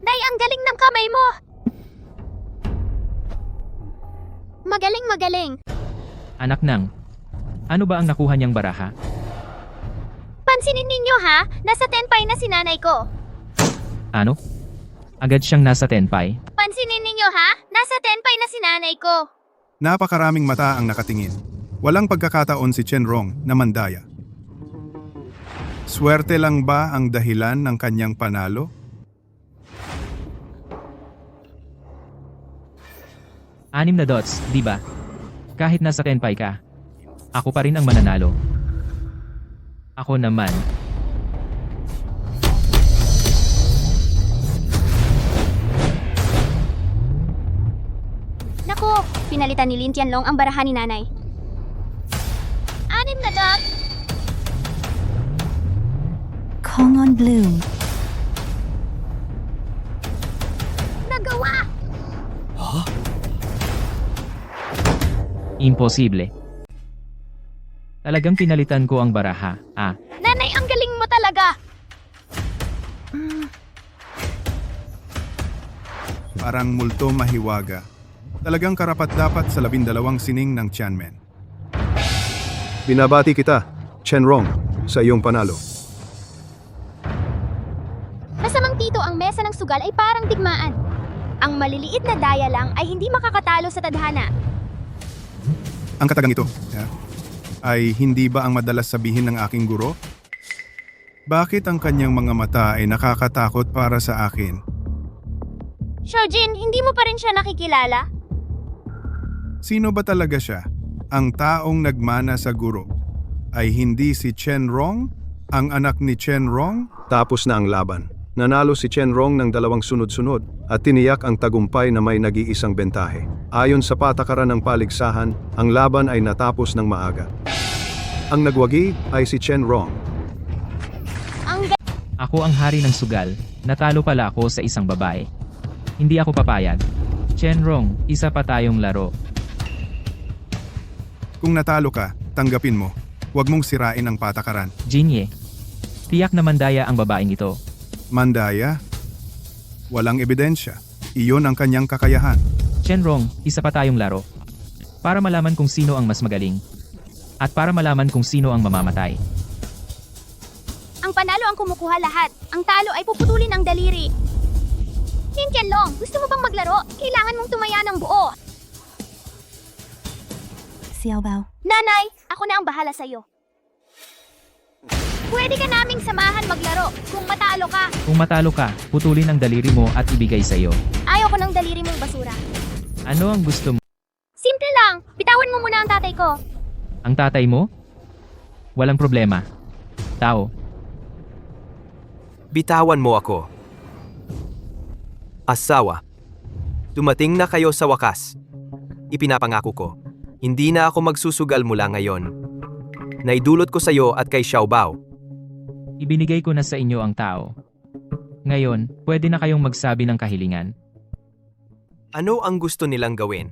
Day, ang galing ng kamay mo! Magaling, magaling. Anak nang, ano ba ang nakuha niyang baraha? Pansinin ninyo ha, nasa 10 pie na si nanay ko. Ano? Agad siyang nasa 10 pie? Pansinin ninyo ha, nasa 10 pie na si nanay ko. Napakaraming mata ang nakatingin. Walang pagkakataon si Chen Rong na mandaya. Swerte lang ba ang dahilan ng kanyang panalo? Anim na dots, di ba? Kahit nasa 10 pie ka, ako pa rin ang mananalo. Ako naman. Naku, pinalitan ni Lin Tianlong ang baraha ni nanay. 6 na dot. Kong on blue. Nagawa! Imposible. Talagang pinalitan ko ang baraha, Nanay, ang galing mo talaga! Parang multo mahiwaga. Talagang karapat-dapat sa 12 sining ng Tianmen. Binabati kita, Chen Rong, sa iyong panalo. Masamang tito, ang mesa ng sugal ay parang digmaan. Ang maliliit na daya lang ay hindi makakatalo sa tadhana. Ang katagang ito, ay hindi ba ang madalas sabihin ng aking guro? Bakit ang kanyang mga mata ay nakakatakot para sa akin? Shojin, hindi mo pa rin siya nakikilala? Sino ba talaga siya? Ang taong nagmana sa guro ay hindi si Chen Rong? Ang anak ni Chen Rong? Tapos na ang laban. Nanalo si Chen Rong ng 2 sunod-sunod at tiniyak ang tagumpay na may nag-iisang bentahe. Ayon sa patakaran ng paligsahan, ang laban ay natapos ng maaga. Ang nagwagi ay si Chen Rong. Ako ang hari ng sugal, natalo pala ako sa isang babae. Hindi ako papayag. Chen Rong, isa pa tayong laro. Kung natalo ka, tanggapin mo. Huwag mong sirain ang patakaran. Jinye, tiyak na mandaya ang babaeng ito. Mandaya? Walang ebidensya. Iyon ang kanyang kakayahan. Chen Rong, isa pa tayong laro. Para malaman kung sino ang mas magaling. At para malaman kung sino ang mamamatay. Ang panalo ang kumukuha lahat. Ang talo ay puputulin ang daliri. Lin Tianlong, gusto mo bang maglaro? Kailangan mong tumaya ng buo. Xiao Bao, Nanay, ako na ang bahala sa'yo. Pwede ka naming samahan maglaro kung matalo ka. Kung matalo ka, putulin ang daliri mo at ibigay sa'yo. Ayaw ko ng daliri mong basura. Ano ang gusto mo? Simple lang, bitawan mo muna ang tatay ko. Ang tatay mo? Walang problema. Tao. Bitawan mo ako. Asawa. Dumating na kayo sa wakas. Ipinapangako ko, hindi na ako magsusugal mula ngayon. Naidulot ko sa iyo at kay Xiao Bao. Ibinigay ko na sa inyo ang tao. Ngayon, pwede na kayong magsabi ng kahilingan. Ano ang gusto nilang gawin?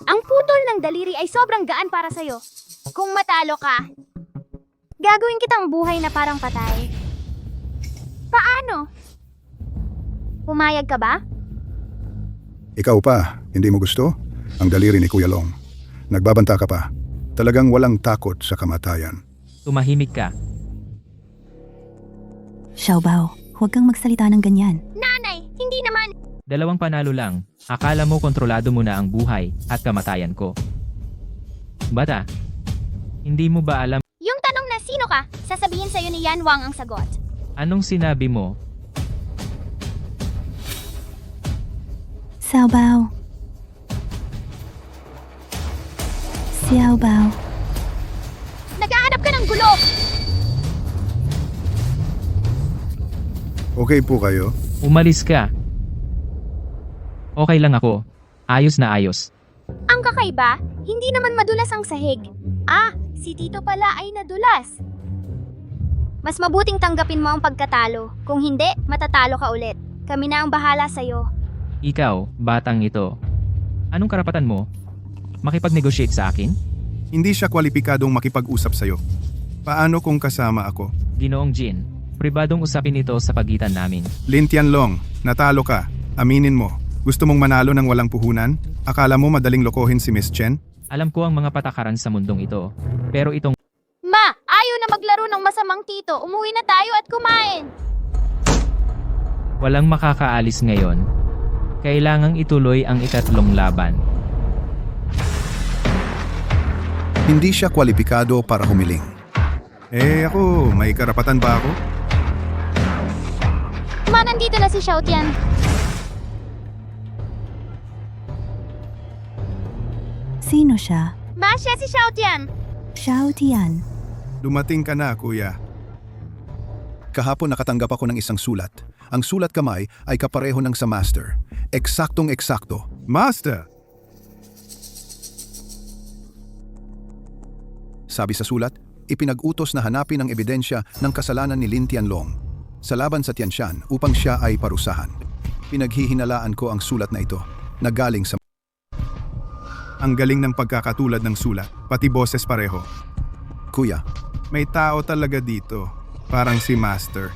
Ang putol ng daliri ay sobrang gaan para sa'yo. Kung matalo ka, gagawin kitang buhay na parang patay. Paano? Pumayag ka ba? Ikaw pa, hindi mo gusto? Ang daliri ni Kuya Long. Nagbabanta ka pa. Talagang walang takot sa kamatayan. Tumahimik ka. Xiao Bao, huwag kang magsalita ng ganyan. Nanay, hindi naman. 2 panalo lang. Akala mo kontrolado mo na ang buhay at kamatayan ko. Bata, hindi mo ba alam Yung tanong na sino ka, sasabihin sa'yo ni Yan Wang ang sagot. anong sinabi mo? Xiao Bao. Xiao Bao. Naghahanap ka ng gulo! Okay po kayo? Umalis ka. Okay lang ako. Ayos na ayos. Ang kakaiba, hindi naman madulas ang sahig. Ah, si Tito pala ay nadulas. Mas mabuting tanggapin mo ang pagkatalo. Kung hindi, matatalo ka ulit. Kami na ang bahala sa'yo. Ikaw, batang ito. Anong karapatan mo? Makipag-negotiate sa akin? Hindi siya kwalipikadong makipag-usap sa'yo. Paano kung kasama ako? Ginoong Jin, pribadong usapin ito sa pagitan namin. Lin Tianlong, natalo ka. Aminin mo. Gusto mong manalo ng walang puhunan? Akala mo madaling lokohin si Miss Chen? Alam ko ang mga patakaran sa mundong ito. Pero itong Ma, ayaw na maglaro ng masamang tito. Umuwi na tayo at kumain. walang makakaalis ngayon. Kailangang ituloy ang ikatlong laban. Hindi siya kwalipikado para humiling. Ako, may karapatan ba ako? Ma, nandito na si Xiao Tian. Sino siya? Ma, siya si Xiao Tian. Xiao Tian. Dumating ka na, kuya. Kahapon nakatanggap ako ng isang sulat. Ang sulat kamay ay kapareho ng sa master. Eksaktong-eksakto. Master! Sabi sa sulat, ipinag-utos na hanapin ang ebidensya ng kasalanan ni Lin Tianlong sa laban sa Tianshan upang siya ay parusahan. Pinaghihinalaan ko ang sulat na ito na galing sa... Ang galing ng pagkakatulad ng sulat, pati boses pareho. Kuya, may tao talaga dito, parang si Master.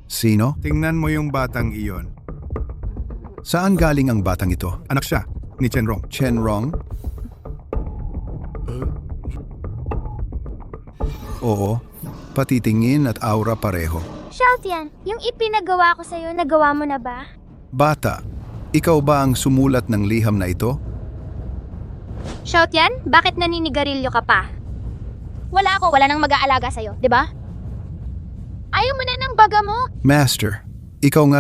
Sino? Tingnan mo yung batang iyon. Saan galing ang batang ito? Anak siya, ni Chenrong. Chenrong? Oo, pati tingin at aura pareho. Xiao Tian, yung ipinagawa ko sa'yo, nagawa mo na ba? Bata, ikaw ba ang sumulat ng liham na ito? Xiao Tian, bakit naninigarilyo ka pa? Wala nang mag-aalaga sa'yo, di ba? Ayaw mo na ng baga mo. Master, ikaw nga...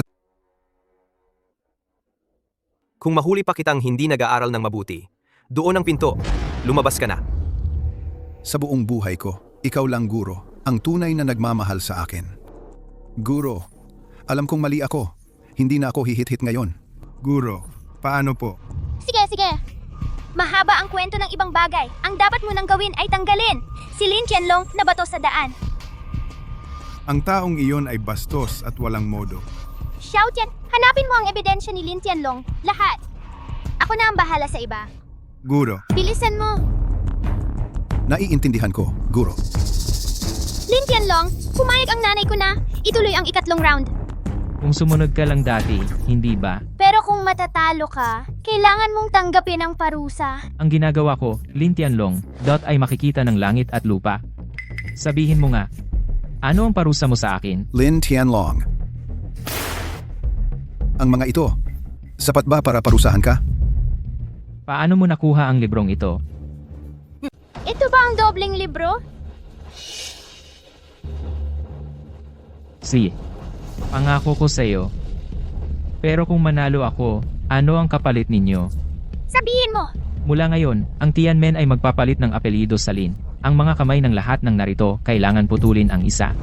Kung mahuli pa kitang hindi nag-aaral ng mabuti, doon ang pinto. Lumabas ka na. Sa buong buhay ko, ikaw lang guro, ang tunay na nagmamahal sa akin. Guro, alam kong mali ako. Hindi na ako hihit-hit ngayon. Guro, paano po? Sige. Mahaba ang kwento ng ibang bagay. Ang dapat mo nang gawin ay tanggalin. Si Lin Tianlong nabato sa daan. Ang taong iyon ay bastos at walang modo. Xiao Tian, hanapin mo ang ebidensya ni Lin Tianlong. Lahat. Ako na ang bahala sa iba. Guro, Bilisan mo. naiintindihan ko, guro. Lin Tianlong, pumayag ang nanay ko na ituloy ang ikatlong round. Kung sumunod ka lang dati, hindi ba? Pero kung matatalo ka, kailangan mong tanggapin ang parusa. Ang ginagawa ko, Lin Tianlong, ay makikita ng langit at lupa. Sabihin mo nga, ano ang parusa mo sa akin? Lin Tianlong. Ang mga ito, sapat ba para parusahan ka? Paano mo nakuha ang librong ito? Ito ba ang dobleng libro? Si, pangako ko sa iyo. Pero kung manalo ako, ano ang kapalit ninyo? Sabihin mo! Mula ngayon, ang Tianmen ay magpapalit ng apelyido sa Lin. Ang mga kamay ng lahat ng narito, kailangan putulin ang isa.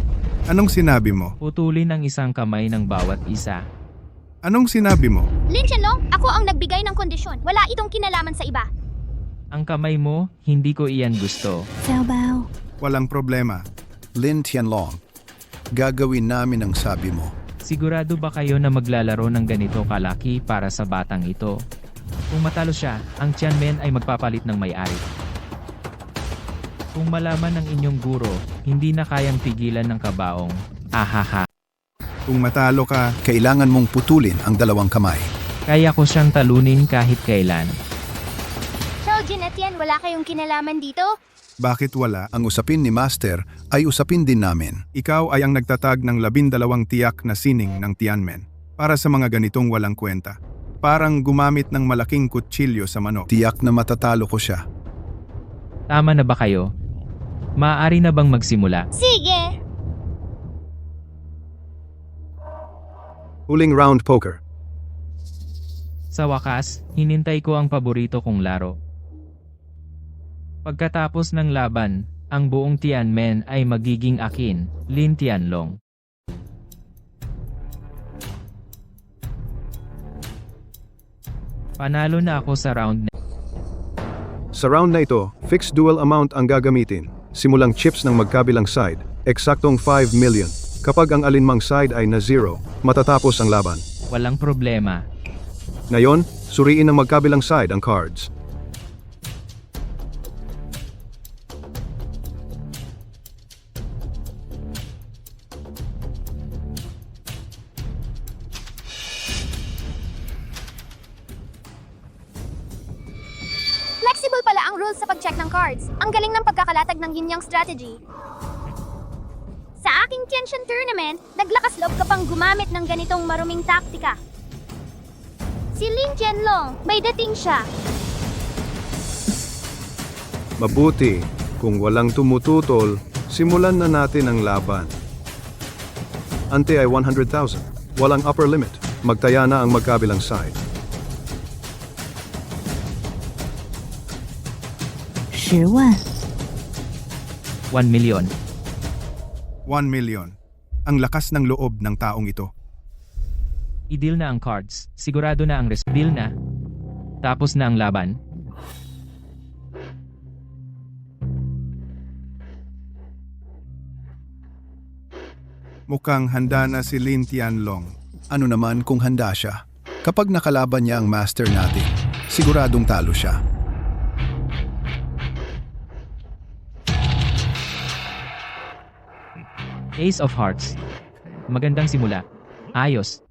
Anong sinabi mo? Putulin ang isang kamay ng bawat isa. Anong sinabi mo? Lin Qianlong, ako ang nagbigay ng kondisyon. Wala itong kinalaman sa iba. Ang kamay mo, hindi ko iyan gusto. Xiao Bao, Walang problema. Lin Tianlong, gagawin namin ang sabi mo. Sigurado ba kayo na maglalaro ng ganito kalaki para sa batang ito? Kung matalo siya, ang Tianmen ay magpapalit ng may-ari. Kung malaman ng inyong guro, hindi na kayang pigilan ng kabaong. Ahaha. Kung matalo ka, kailangan mong putulin ang dalawang kamay. Kaya ko siyang talunin kahit kailan. Xiaojin at Yan, wala kayong kinalaman dito? Bakit wala? Ang usapin ni Master ay usapin din namin. Ikaw ay ang nagtatag ng 12 tiyak na sining ng Tianmen. Para sa mga ganitong walang kwenta. Parang gumamit ng malaking kutsilyo sa manok. Tiyak na matatalo ko siya. Tama na ba kayo? Maaari na bang magsimula? Sige! Huling round poker. Sa wakas, hinintay ko ang paborito kong laro. Pagkatapos ng laban, ang buong Tianmen ay magiging akin, Lin Tianlong. Panalo na ako sa round na. Sa round na ito, fixed dual amount ang gagamitin. Simulang chips ng magkabilang side, eksaktong 5 million. Kapag ang alinmang side ay na 0, matatapos ang laban. Walang problema. Ngayon, suriin ng magkabilang side ang cards. Flexible pala ang rules sa pag-check ng cards. Ang galing ng pagkakalatag ng yin-yang strategy. Sa aking Tianshan tournament, naglakas loob ka pang gumamit ng ganitong maruming taktika. Si Lin Qianlong, may dating siya. Mabuti, kung walang tumututol, simulan na natin ang laban. Ante ay 100,000. Walang upper limit. Magtaya na ang magkabilang side. Shiwan. 1 million. 1 million. Ang lakas ng loob ng taong ito. I-deal na ang cards. Sigurado na ang deal na. Tapos na ang laban. Mukhang handa na si Lin Tianlong. Ano naman kung handa siya? Kapag nakalaban niya ang master natin, siguradong talo siya. Ace of Hearts. Magandang simula. Ayos.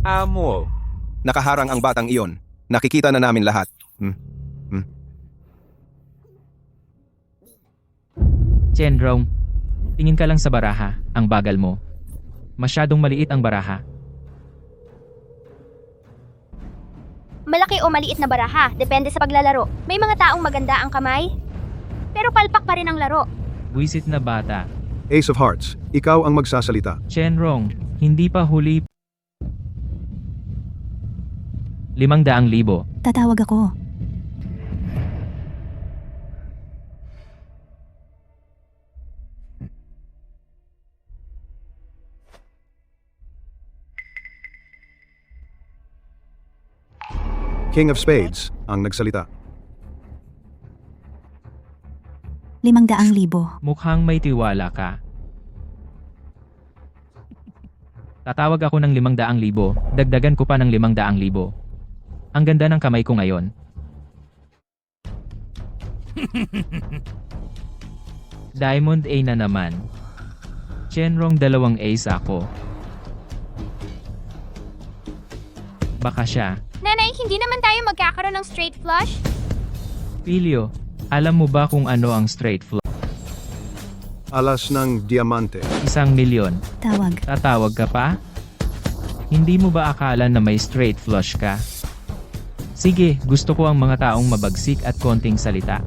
Amo. Nakaharang ang batang iyon. Nakikita na namin lahat. Chenrong, tingin ka lang sa baraha, ang bagal mo. Masyadong maliit ang baraha. Malaki o maliit na baraha, depende sa paglalaro. May mga taong maganda ang kamay, pero palpak pa rin ang laro. Buisit na bata. Ace of Hearts, ikaw ang magsasalita. Chenrong, hindi pa huli. 500,000. Tatawag ako. King of Spades ang nagsalita. 500,000. Mukhang may tiwala ka. Tatawag ako ng 500,000, dagdagan ko pa ng 500,000. Ang ganda ng kamay ko ngayon. Diamond A na naman. Chenrong 2 ace ako. Baka siya. Nanay, hindi naman tayo magkakaroon ng straight flush? Pilyo, alam mo ba kung ano ang straight flush? Alas ng diamante. 1,000,000. Tawag. Tatawag ka pa? Hindi mo ba akala na may straight flush ka? Sige, gusto ko ang mga taong mabagsik at konting salita.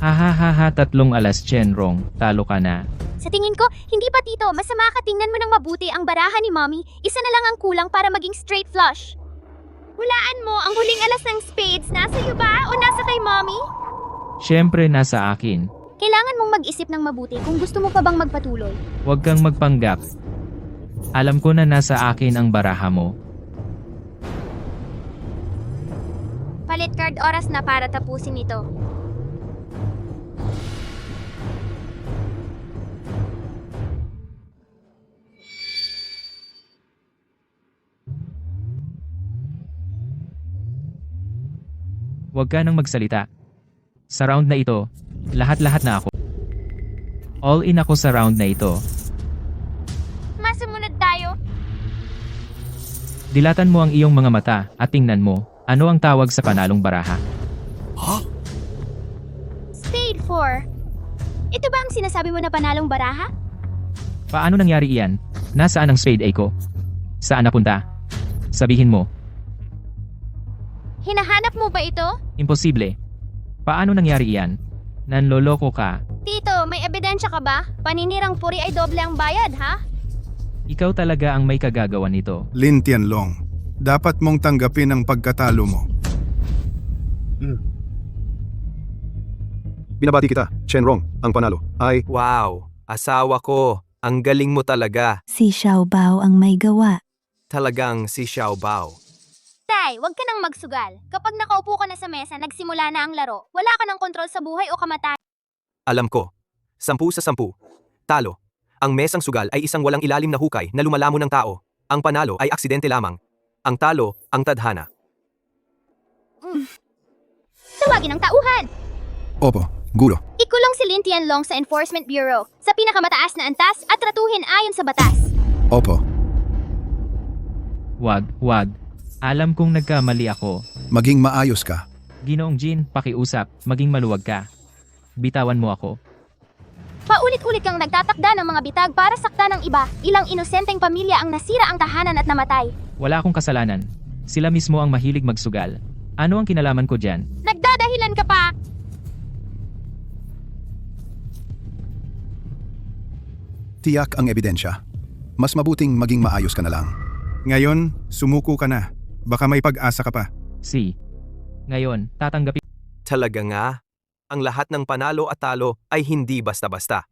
Hahaha, 3 alas Chenrong, talo ka na. Sa tingin ko, hindi pa tito, masama ka tingnan mo ng mabuti ang baraha ni Mommy. Isa na lang ang kulang para maging straight flush. Hulaan mo, ang huling alas ng spades, nasa iyo ba o nasa kay Mommy? Siyempre nasa akin. Kailangan mong mag-isip ng mabuti kung gusto mo pa bang magpatuloy. Huwag kang magpanggap. Alam ko na nasa akin ang baraha mo. Palit card, oras na para tapusin ito. Huwag ka nang magsalita. Sa round na ito, lahat-lahat na ako. All in ako sa round na ito. Masumunod tayo. Dilatan mo ang iyong mga mata at tingnan mo, ano ang tawag sa panalong baraha. Spade 4. Ito ba ang sinasabi mo na panalong baraha? Paano nangyari iyan? Nasaan ang spade A ko? Saan napunta? Sabihin mo. Hinahanap mo ba ito? Imposible. Paano nangyari iyan? Nanloloko ka. Tito, may ebidensya ka ba? Paninirang puri ay doble ang bayad, ha? Ikaw talaga ang may kagagawa nito. Lin Tianlong, dapat mong tanggapin ang pagkatalo mo. Binabati kita, Chenrong, ang panalo ay... Wow, asawa ko. Ang galing mo talaga. Si Xiao Bao ang may gawa. Talagang si Xiao Bao. Tay, huwag ka nang magsugal. Kapag nakaupo ka na sa mesa, nagsimula na ang laro. Wala ka ng kontrol sa buhay o kamatayan. Alam ko. 10 sa 10. Talo. Ang mesang sugal ay isang walang ilalim na hukay na lumalamon ng tao. Ang panalo ay aksidente lamang. Ang talo, ang tadhana. Tawagin ang tauhan! Opo, Guro. Ikulong si Lin Tianlong sa Enforcement Bureau sa pinakamataas na antas at tratuhin ayon sa batas. Opo. Wag. Alam kong nagkamali ako. Maging maayos ka. Ginoong Jin, pakiusap, maging maluwag ka. Bitawan mo ako. Paulit-ulit kang nagtatakda ng mga bitag para sakta ng iba. Ilang inosenteng pamilya ang nasira ang tahanan at namatay. Wala akong kasalanan. Sila mismo ang mahilig magsugal. Ano ang kinalaman ko dyan? Nagdadahilan ka pa! Tiyak ang ebidensya. Mas mabuting maging maayos ka na lang. Ngayon, sumuko ka na. Baka may pag-asa ka pa. Ngayon, tatanggapin. Talaga nga, ang lahat ng panalo at talo ay hindi basta-basta.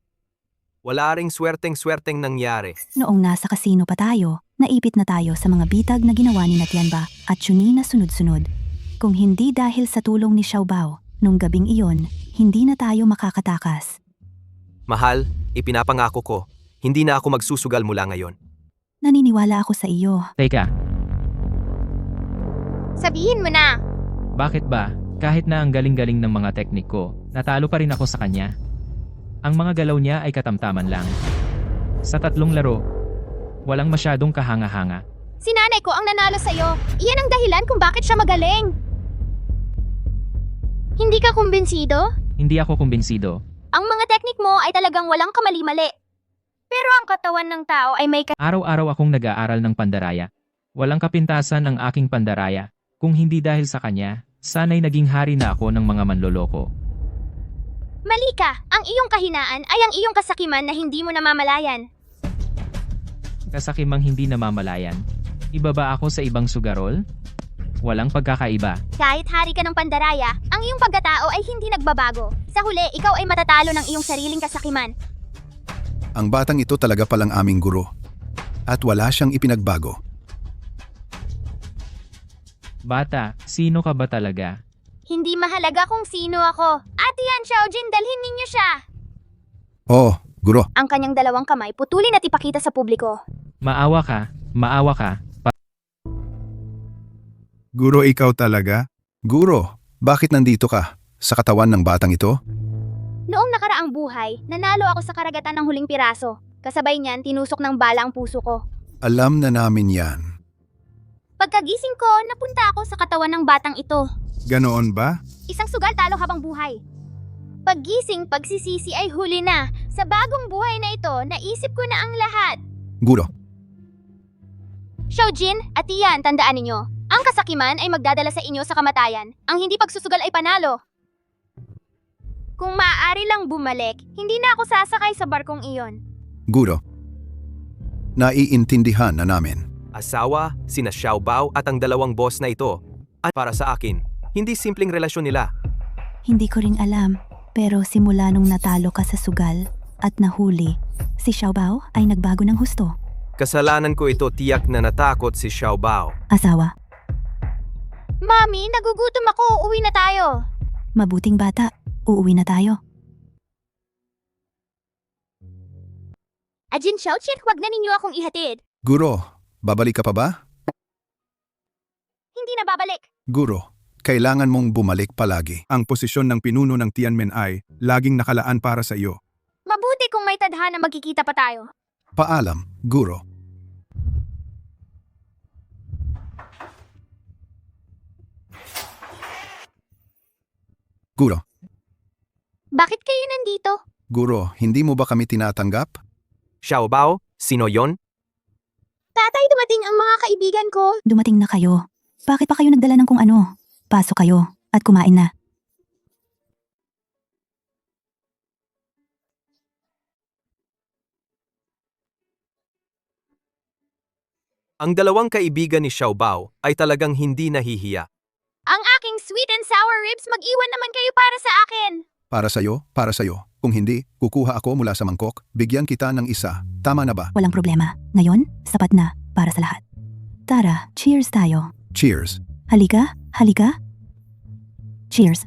Wala ring swerteng-swerteng nangyari. Noong nasa kasino pa tayo, naipit na tayo sa mga bitag na ginawa ni Tianba at Chuni na sunod-sunod. Kung hindi dahil sa tulong ni Xiao Bao, nung gabing iyon, hindi na tayo makakatakas. Mahal, ipinapangako ko, hindi na ako magsusugal mula ngayon. Naniniwala ako sa iyo. Teka, Sabihin mo na! bakit ba? Kahit na ang galing-galing ng mga teknik ko, natalo pa rin ako sa kanya. Ang mga galaw niya ay katamtaman lang. Sa 3 laro, walang masyadong kahanga-hanga. Si nanay ko ang nanalo sa'yo. Iyan ang dahilan kung bakit siya magaling. Hindi ka kumbinsido? Hindi ako kumbinsido. Ang mga teknik mo ay talagang walang kamali-mali. Pero ang katawan ng tao ay may Araw-araw akong nag-aaral ng pandaraya. Walang kapintasan ang aking pandaraya. Kung hindi dahil sa kanya, sana'y naging hari na ako ng mga manloloko. Mali ka! Ang iyong kahinaan ay ang iyong kasakiman na hindi mo namamalayan. Kasakimang hindi namamalayan. Iba ba ako sa ibang sugarol? Walang pagkakaiba. Kahit hari ka ng pandaraya, ang iyong pagkatao ay hindi nagbabago. Sa huli, ikaw ay matatalo ng iyong sariling kasakiman. Ang batang ito talaga palang aming guro. At wala siyang ipinagbago. Bata, sino ka ba talaga? Hindi mahalaga kung sino ako. Ate yan, Xiaojin, dalhin ninyo siya. Oo, Guro. Ang kanyang 2 kamay, putulin at ipakita sa publiko. Maawa ka. Guro, ikaw talaga? Guro, bakit nandito ka? Sa katawan ng batang ito? Noong nakaraang buhay, nanalo ako sa karagatan ng huling piraso. Kasabay niyan, tinusok ng bala ang puso ko. Alam na namin yan. Pagkagising ko, napunta ako sa katawan ng batang ito. Ganoon ba? Isang sugal talo habang buhay. Paggising, pagsisisi ay huli na. Sa bagong buhay na ito, naisip ko na ang lahat. Guro. Xiaojin at Tian, tandaan ninyo. Ang kasakiman ay magdadala sa inyo sa kamatayan. Ang hindi pagsusugal ay panalo. Kung maaari lang bumalik, hindi na ako sasakay sa barkong iyon. Guro. Naiintindihan na namin. Asawa, sina Xiaobao at ang dalawang boss na ito. At para sa akin, hindi simpleng relasyon nila. Hindi ko rin alam, pero simula nung natalo ka sa sugal at nahuli, si Xiaobao ay nagbago ng husto. Kasalanan ko ito, tiyak na natakot si Xiaobao. Asawa, Mami, nagugutom ako. Uwi na tayo. mabuting bata, uuwi na tayo. Ajin Xiaoqian, huwag na ninyo akong ihatid. Guro, babalik ka pa ba? Hindi na babalik. Guro, kailangan mong bumalik palagi. Ang posisyon ng pinuno ng Tianmen ay laging nakalaan para sa iyo. Mabuti kung may tadhana magkikita pa tayo. Paalam, Guro. Guro, Bakit kayo nandito? Guro, hindi mo ba kami tinatanggap? Xiaobao, sino yon? Tatay, dumating ang mga kaibigan ko. Dumating na kayo. Bakit pa kayo nagdala ng kung ano? Pasok kayo at kumain na. Ang dalawang kaibigan ni Xiaobao ay talagang hindi nahihiya. Ang aking sweet and sour ribs, mag-iwan naman kayo para sa akin. Para sa'yo. Kung hindi, kukuha ako mula sa mangkok, bigyan kita ng isa. Tama na ba? Walang problema. Ngayon, sapat na para sa lahat. Tara, cheers tayo. Cheers. Halika, halika. Cheers.